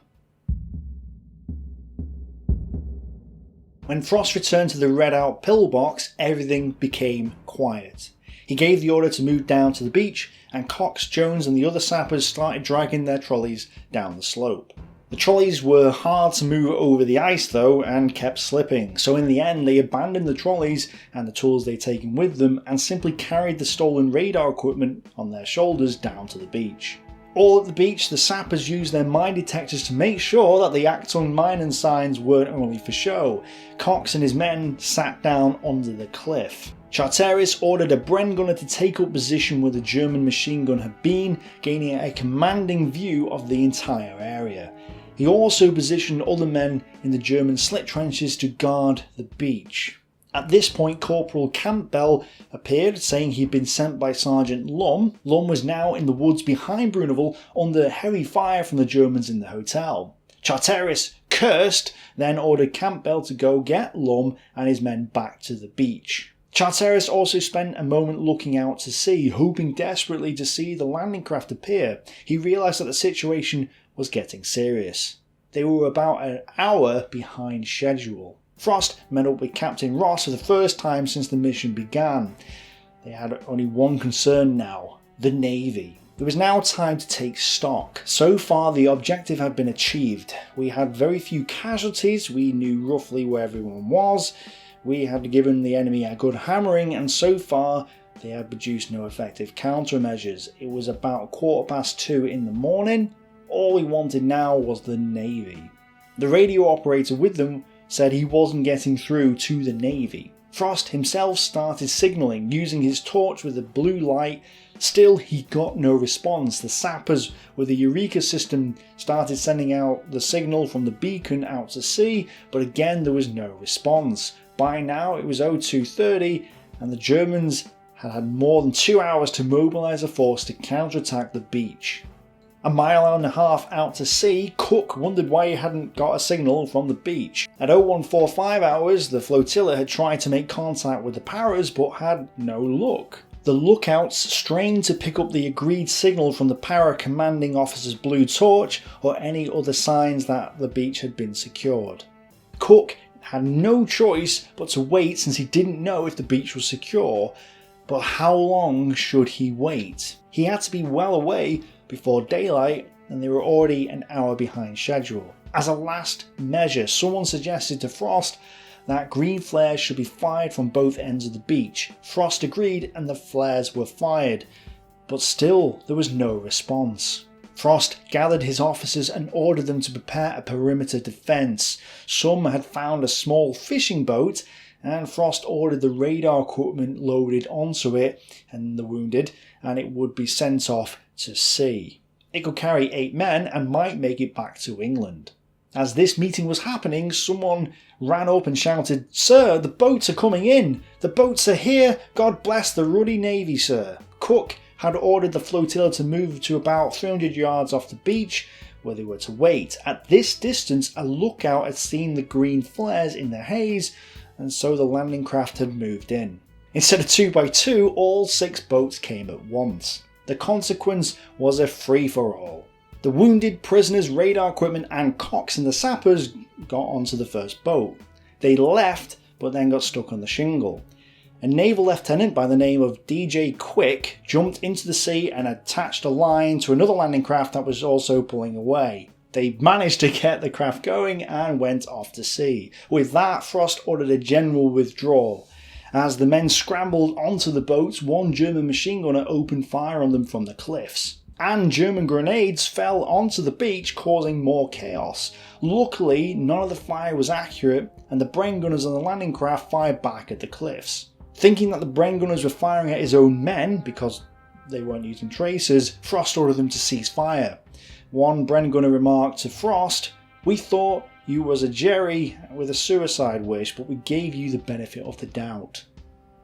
Speaker 1: When Frost returned to the read-out pillbox, everything became quiet. He gave the order to move down to the beach, and Cox, Jones and the other sappers started dragging their trolleys down the slope. The trolleys were hard to move over the ice though, and kept slipping, so in the end they abandoned the trolleys and the tools they'd taken with them and simply carried the stolen radar equipment on their shoulders down to the beach. All at the beach, the sappers used their mine detectors to make sure that the Acton mine and signs weren't only for show. Cox and his men sat down under the cliff. Charteris ordered a Bren gunner to take up position where the German machine gun had been, gaining a commanding view of the entire area. He also positioned other men in the German slit trenches to guard the beach. At this point, Corporal Campbell appeared, saying he'd been sent by Sergeant Lum. Lum was now in the woods behind Bruneval under heavy fire from the Germans in the hotel. Charteris cursed, then ordered Campbell to go get Lum and his men back to the beach. Charteris also spent a moment looking out to sea, hoping desperately to see the landing craft appear. He realised that the situation was getting serious. They were about an hour behind schedule. Frost met up with Captain Ross for the first time since the mission began. They had only one concern now: the Navy. There was now time to take stock. So far the objective had been achieved. We had very few casualties, we knew roughly where everyone was, we had given the enemy a good hammering, and so far they had produced no effective countermeasures. It was about 2:15 in the morning. All we wanted now was the Navy. The radio operator with them said he wasn't getting through to the Navy. Frost himself started signalling using his torch with a blue light. Still, he got no response. The sappers with the Eureka system started sending out the signal from the beacon out to sea, but again there was no response. By now it was 0230 and the Germans had had more than 2 hours to mobilise a force to counterattack the beach. A mile and a half out to sea, Cook wondered why he hadn't got a signal from the beach. At 0145 hours, the flotilla had tried to make contact with the Paras but had no luck. The lookouts strained to pick up the agreed signal from the Para commanding officer's blue torch or any other signs that the beach had been secured. Cook had no choice but to wait since he didn't know if the beach was secure. But how long should he wait? He had to be well away before daylight, and they were already an hour behind schedule. As a last measure, someone suggested to Frost that green flares should be fired from both ends of the beach. Frost agreed and the flares were fired, but still there was no response. Frost gathered his officers and ordered them to prepare a perimeter defence. Some had found a small fishing boat, and Frost ordered the radar equipment loaded onto it and the wounded, and it would be sent off to sea. It could carry 8 men and might make it back to England. As this meeting was happening, someone ran up and shouted, "Sir, the boats are coming in! The boats are here! God bless the ruddy navy, sir!" Cook had ordered the flotilla to move to about 300 yards off the beach, where they were to wait. At this distance, a lookout had seen the green flares in the haze, and so the landing craft had moved in. Instead of 2 by 2, all 6 boats came at once. The consequence was a free-for-all. The wounded, prisoners, radar equipment and Cox and the sappers got onto the first boat. They left, but then got stuck on the shingle. A naval lieutenant by the name of DJ Quick jumped into the sea and attached a line to another landing craft that was also pulling away. They managed to get the craft going and went off to sea. With that, Frost ordered a general withdrawal. As the men scrambled onto the boats, one German machine gunner opened fire on them from the cliffs. And German grenades fell onto the beach, causing more chaos. Luckily, none of the fire was accurate, and the Bren gunners on the landing craft fired back at the cliffs. Thinking that the Bren gunners were firing at his own men, because they weren't using tracers, Frost ordered them to cease fire. One Bren gunner remarked to Frost, "We thought you was a Jerry with a suicide wish, but we gave you the benefit of the doubt."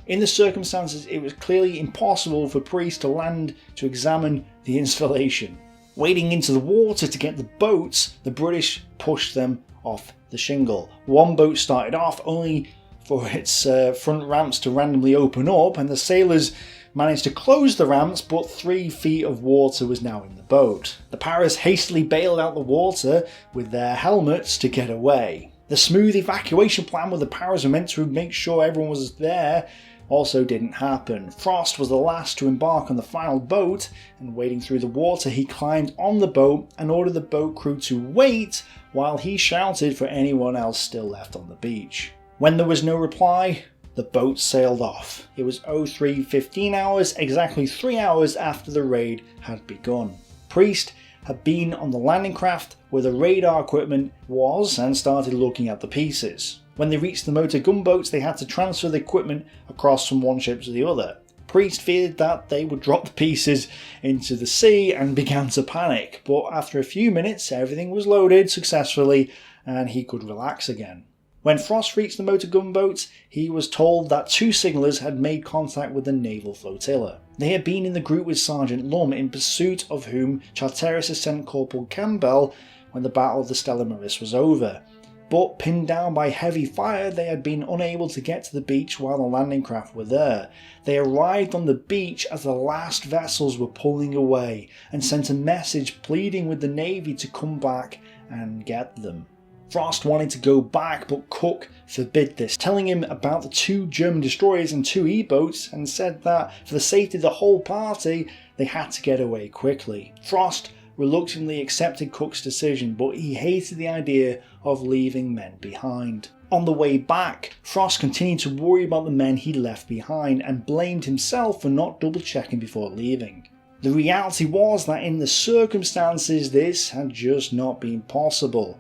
Speaker 1: In the circumstances, it was clearly impossible for Priest to land to examine the installation. Wading into the water to get the boats, the British pushed them off the shingle. One boat started off, only for its front ramps to randomly open up, and the sailors managed to close the ramps, but 3 feet of water was now in the boat. The Paras hastily bailed out the water with their helmets to get away. The smooth evacuation plan where the Paras were meant to make sure everyone was there also didn't happen. Frost was the last to embark on the final boat, and wading through the water he climbed on the boat and ordered the boat crew to wait while he shouted for anyone else still left on the beach. When there was no reply, the boat sailed off. It was 03:15 hours, exactly 3 hours after the raid had begun. Priest had been on the landing craft where the radar equipment was and started looking at the pieces. When they reached the motor gunboats, they had to transfer the equipment across from one ship to the other. Priest feared that they would drop the pieces into the sea and began to panic, but after a few minutes everything was loaded successfully and he could relax again. When Frost reached the motor gunboats, he was told that 2 signallers had made contact with the naval flotilla. They had been in the group with Sergeant Lum, in pursuit of whom Charteris had sent Corporal Campbell when the Battle of the Stella Maris was over. But pinned down by heavy fire, they had been unable to get to the beach while the landing craft were there. They arrived on the beach as the last vessels were pulling away and sent a message pleading with the Navy to come back and get them. Frost wanted to go back, but Cook forbid this, telling him about the 2 German destroyers and 2 E-boats, and said that for the safety of the whole party they had to get away quickly. Frost reluctantly accepted Cook's decision, but he hated the idea of leaving men behind. On the way back, Frost continued to worry about the men he left behind and blamed himself for not double checking before leaving. The reality was that in the circumstances this had just not been possible.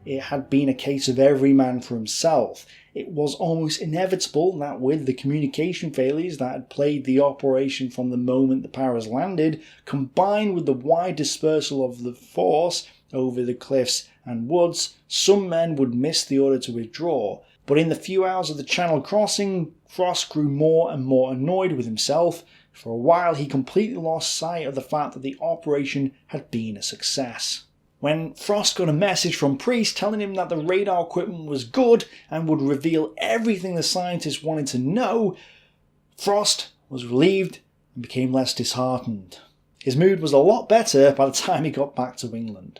Speaker 1: It had been a case of every man for himself. It was almost inevitable that with the communication failures that had plagued the operation from the moment the Paras landed, combined with the wide dispersal of the force over the cliffs and woods, some men would miss the order to withdraw. But in the few hours of the Channel crossing, Frost grew more and more annoyed with himself. For a while he completely lost sight of the fact that the operation had been a success. When Frost got a message from Priest telling him that the radar equipment was good and would reveal everything the scientists wanted to know, Frost was relieved and became less disheartened. His mood was a lot better by the time he got back to England.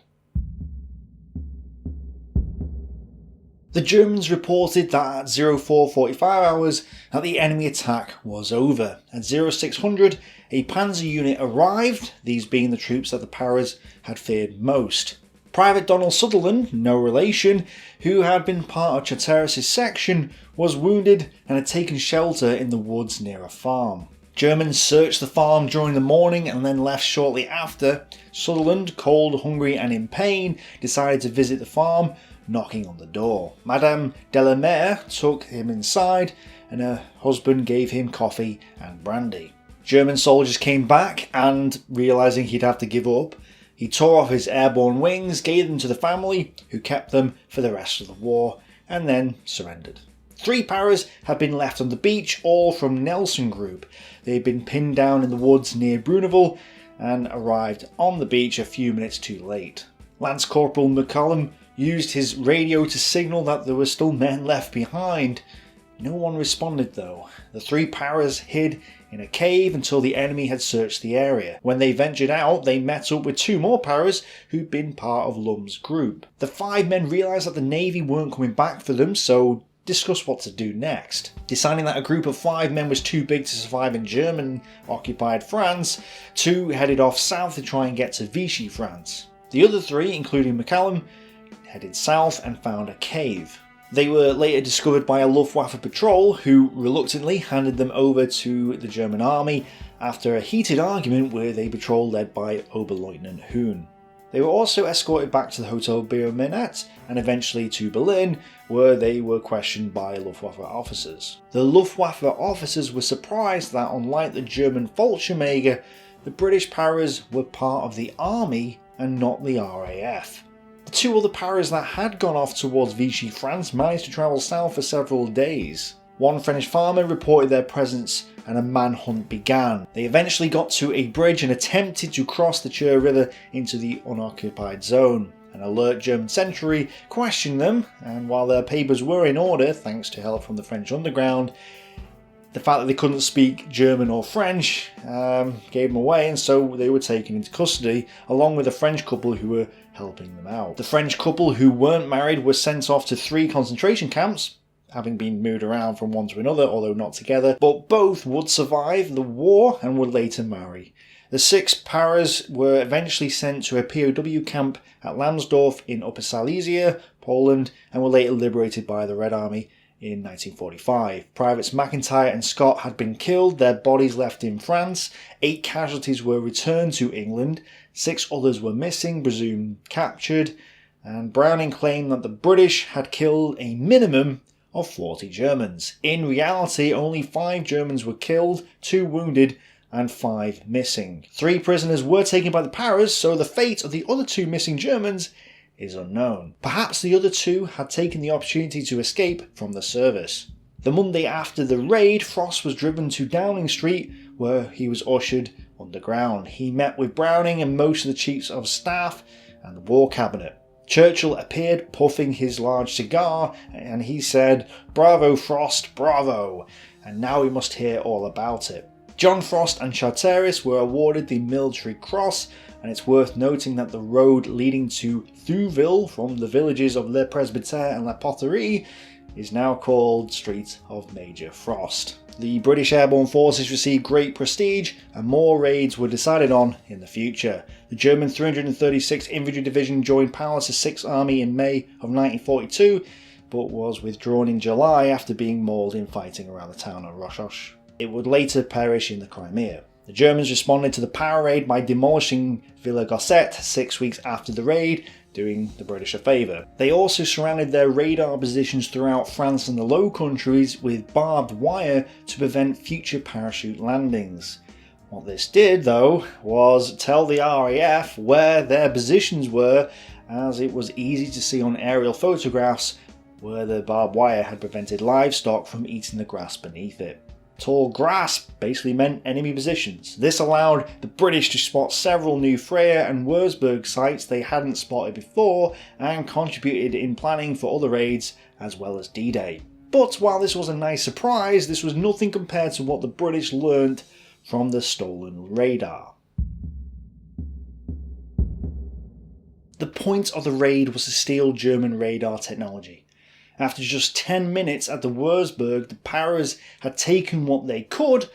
Speaker 1: The Germans reported that at 04:45 hours that the enemy attack was over. At 0600, a panzer unit arrived, these being the troops that the Paras had feared most. Private Donald Sutherland, no relation, who had been part of Charteris' section, was wounded and had taken shelter in the woods near a farm. Germans searched the farm during the morning and then left shortly after. Sutherland, cold, hungry and in pain, decided to visit the farm, knocking on the door. Madame Delamere took him inside and her husband gave him coffee and brandy. German soldiers came back and, realising he'd have to give up, he tore off his airborne wings, gave them to the family, who kept them for the rest of the war, and then surrendered. 3 paras had been left on the beach, all from Nelson Group. They had been pinned down in the woods near Bruneval and arrived on the beach a few minutes too late. Lance Corporal McCallum used his radio to signal that there were still men left behind. No one responded though. The 3 paras hid in a cave until the enemy had searched the area. When they ventured out, they met up with 2 more paras who'd been part of Lum's group. The 5 men realised that the Navy weren't coming back for them, so discussed what to do next. Deciding that a group of 5 men was too big to survive in German-occupied France, 2 headed off south to try and get to Vichy France. The other 3, including McCallum, headed south and found a cave. They were later discovered by a Luftwaffe patrol, who reluctantly handed them over to the German army after a heated argument with a patrol led by Oberleutnant Huhn. They were also escorted back to the Hotel Beaumenet and eventually to Berlin, where they were questioned by Luftwaffe officers. The Luftwaffe officers were surprised that, unlike the German Fallschirmjäger, the British paras were part of the army and not the RAF. The 2 other paras that had gone off towards Vichy France managed to travel south for several days. One French farmer reported their presence and a manhunt began. They eventually got to a bridge and attempted to cross the Cher River into the unoccupied zone. An alert German sentry questioned them, and while their papers were in order thanks to help from the French underground, the fact that they couldn't speak German or French gave them away, and so they were taken into custody along with a French couple who were helping them out. The French couple who weren't married were sent off to 3 concentration camps, having been moved around from one to another, although not together, but both would survive the war and would later marry. The 6 paras were eventually sent to a POW camp at Lambsdorff in Upper Silesia, Poland, and were later liberated by the Red Army in 1945. Privates McIntyre and Scott had been killed, their bodies left in France, 8 casualties were returned to England, 6 others were missing, presumed captured, and Browning claimed that the British had killed a minimum of 40 Germans. In reality, only 5 Germans were killed, 2 wounded, and 5 missing. 3 prisoners were taken by the paras, so the fate of the other 2 missing Germans is unknown. Perhaps the other 2 had taken the opportunity to escape from the service. The Monday after the raid, Frost was driven to Downing Street, where he was ushered underground. He met with Browning and most of the chiefs of staff and the war cabinet. Churchill appeared puffing his large cigar, and he said, "Bravo Frost, bravo," and now we must hear all about it. John Frost and Charteris were awarded the Military Cross, and it's worth noting that the road leading to Thouville from the villages of Le Presbytère and La Poterie is now called Street of Major Frost. The British Airborne Forces received great prestige, and more raids were decided on in the future. The German 336th Infantry Division joined Pallas' 6th Army in May of 1942, but was withdrawn in July after being mauled in fighting around the town of Rossosh. It would later perish in the Crimea. The Germans responded to the power raid by demolishing Villa Gossette 6 weeks after the raid, doing the British a favour. They also surrounded their radar positions throughout France and the Low Countries with barbed wire to prevent future parachute landings. What this did, though, was tell the RAF where their positions were, as it was easy to see on aerial photographs where the barbed wire had prevented livestock from eating the grass beneath it. Tall grass basically meant enemy positions. This allowed the British to spot several new Freya and Wurzburg sites they hadn't spotted before, and contributed in planning for other raids as well as D-Day. But while this was a nice surprise, this was nothing compared to what the British learnt from the stolen radar. The point of the raid was to steal German radar technology. After just 10 minutes at the Wurzburg, the paras had taken what they could,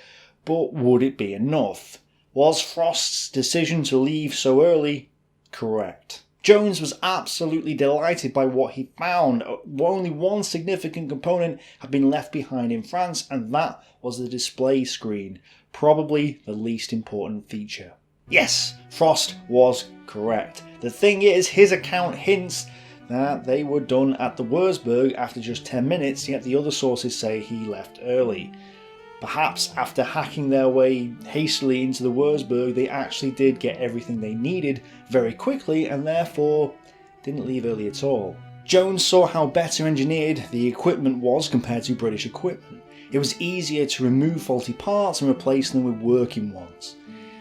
Speaker 1: but would it be enough? Was Frost's decision to leave so early correct? Jones was absolutely delighted by what he found. Only one significant component had been left behind in France, and that was the display screen, probably the least important feature. Yes, Frost was correct. The thing is, his account hints that they were done at the Wurzburg after just 10 minutes, yet the other sources say he left early. Perhaps after hacking their way hastily into the Wurzburg, they actually did get everything they needed very quickly and therefore didn't leave early at all. Jones saw how better engineered the equipment was compared to British equipment. It was easier to remove faulty parts and replace them with working ones.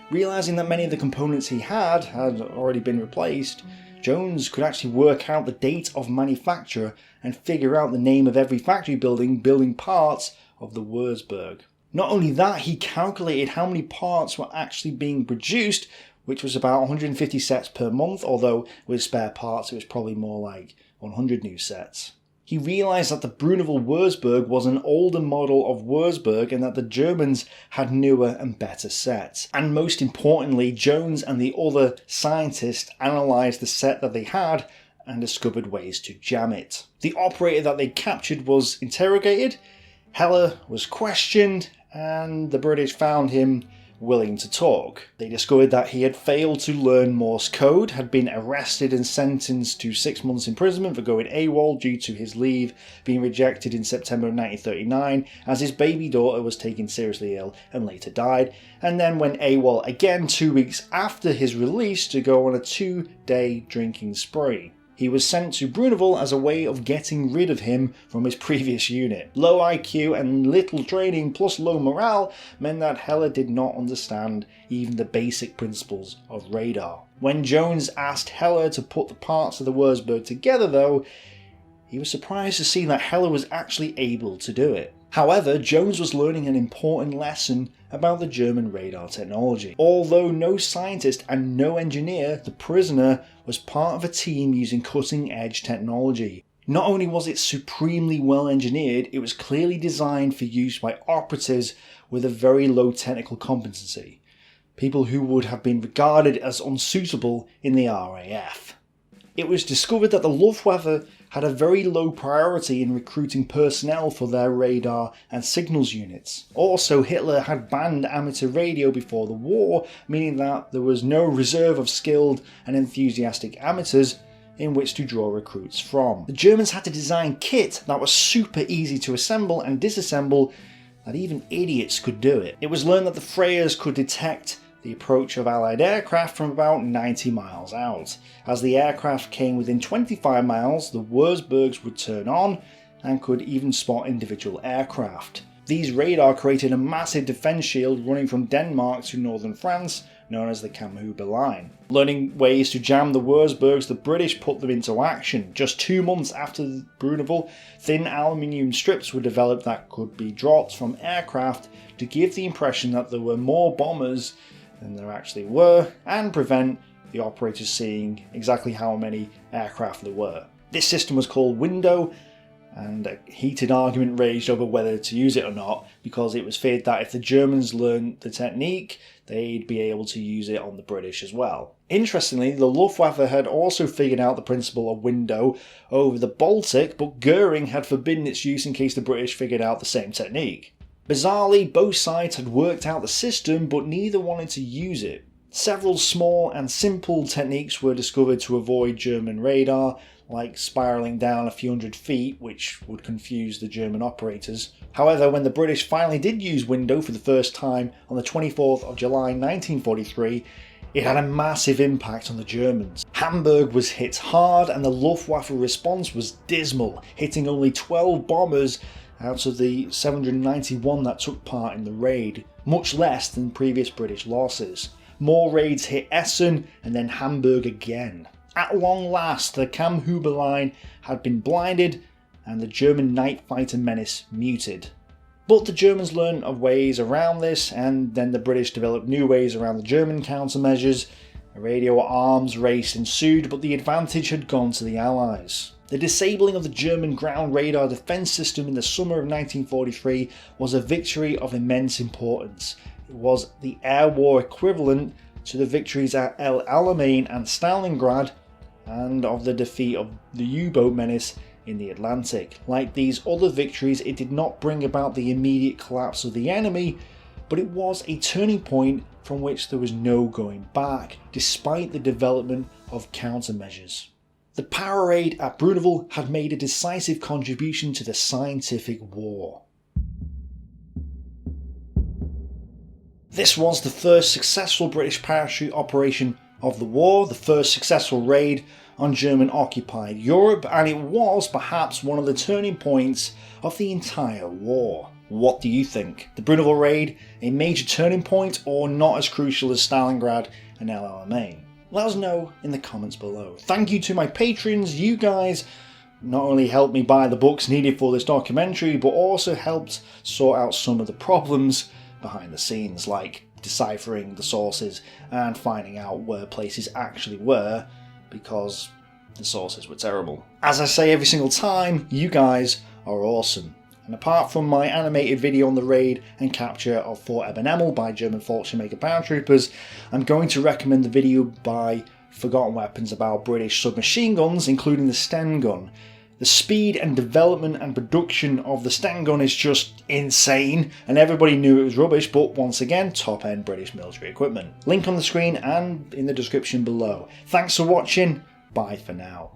Speaker 1: Realising that many of the components he had already been replaced, Jones could actually work out the date of manufacture and figure out the name of every factory building parts of the Wurzburg. Not only that, he calculated how many parts were actually being produced, which was about 150 sets per month, although with spare parts it was probably more like 100 new sets. He realised that the Bruneval Wurzburg was an older model of Wurzburg and that the Germans had newer and better sets. And most importantly, Jones and the other scientists analysed the set that they had and discovered ways to jam it. The operator that they captured was interrogated, Heller was questioned, and the British found him willing to talk. They discovered that he had failed to learn Morse code, had been arrested and sentenced to 6 months imprisonment for going AWOL due to his leave being rejected in September of 1939, as his baby daughter was taken seriously ill and later died, and then went AWOL again 2 weeks after his release to go on a 2-day drinking spree. He was sent to Bruneval as a way of getting rid of him from his previous unit. Low IQ and little training plus low morale meant that Heller did not understand even the basic principles of radar. When Jones asked Heller to put the parts of the Wurzburg together though, he was surprised to see that Heller was actually able to do it. However, Jones was learning an important lesson about the German radar technology. Although no scientist and no engineer, the prisoner was part of a team using cutting-edge technology. Not only was it supremely well engineered, it was clearly designed for use by operatives with a very low technical competency, people who would have been regarded as unsuitable in the RAF. It was discovered that the Luftwaffe had a very low priority in recruiting personnel for their radar and signals units. Also, Hitler had banned amateur radio before the war, meaning that there was no reserve of skilled and enthusiastic amateurs in which to draw recruits from. The Germans had to design kit that was super easy to assemble and disassemble, that even idiots could do it. It was learned that the Freyers could detect the approach of Allied aircraft from about 90 miles out. As the aircraft came within 25 miles, the Wurzburgs would turn on and could even spot individual aircraft. These radar created a massive defence shield running from Denmark to northern France, known as the Kammhuber Line. Learning ways to jam the Wurzburgs, the British put them into action. Just 2 months after Bruneval, thin aluminium strips were developed that could be dropped from aircraft to give the impression that there were more bombers than there actually were, and prevent the operators seeing exactly how many aircraft there were. This system was called Window, and a heated argument raged over whether to use it or not, because it was feared that if the Germans learned the technique, they'd be able to use it on the British as well. Interestingly, the Luftwaffe had also figured out the principle of Window over the Baltic, but Goering had forbidden its use in case the British figured out the same technique. Bizarrely, both sides had worked out the system, but neither wanted to use it. Several small and simple techniques were discovered to avoid German radar, like spiralling down a few hundred feet, which would confuse the German operators. However, when the British finally did use Window for the first time on the 24th of July 1943, it had a massive impact on the Germans. Hamburg was hit hard and the Luftwaffe response was dismal, hitting only 12 bombers out of the 791 that took part in the raid, much less than previous British losses. More raids hit Essen and then Hamburg again. At long last, the Kammhuber Line had been blinded and the German night fighter menace muted. But the Germans learned of ways around this, and then the British developed new ways around the German countermeasures. A radio arms race ensued, but the advantage had gone to the Allies. The disabling of the German ground radar defence system in the summer of 1943 was a victory of immense importance. It was the air war equivalent to the victories at El Alamein and Stalingrad, and of the defeat of the U-boat menace in the Atlantic. Like these other victories, it did not bring about the immediate collapse of the enemy, but it was a turning point from which there was no going back, despite the development of countermeasures. The power raid at Bruneval had made a decisive contribution to the scientific war. This was the first successful British parachute operation of the war, the first successful raid on German-occupied Europe, and it was perhaps one of the turning points of the entire war. What do you think? The Bruneval Raid a major turning point, or not as crucial as Stalingrad and El Alamein? Let us know in the comments below. Thank you to my patrons. You guys not only helped me buy the books needed for this documentary, but also helped sort out some of the problems behind the scenes, like deciphering the sources and finding out where places actually were, because the sources were terrible. As I say every single time, you guys are awesome. And apart from my animated video on the raid and capture of Fort Ebenemmel by German Fallschirmjäger paratroopers, I'm going to recommend the video by Forgotten Weapons about British submachine guns, including the Sten gun. The speed and development and production of the Sten gun is just insane, and everybody knew it was rubbish, but once again, top-end British military equipment. Link on the screen and in the description below. Thanks for watching, bye for now.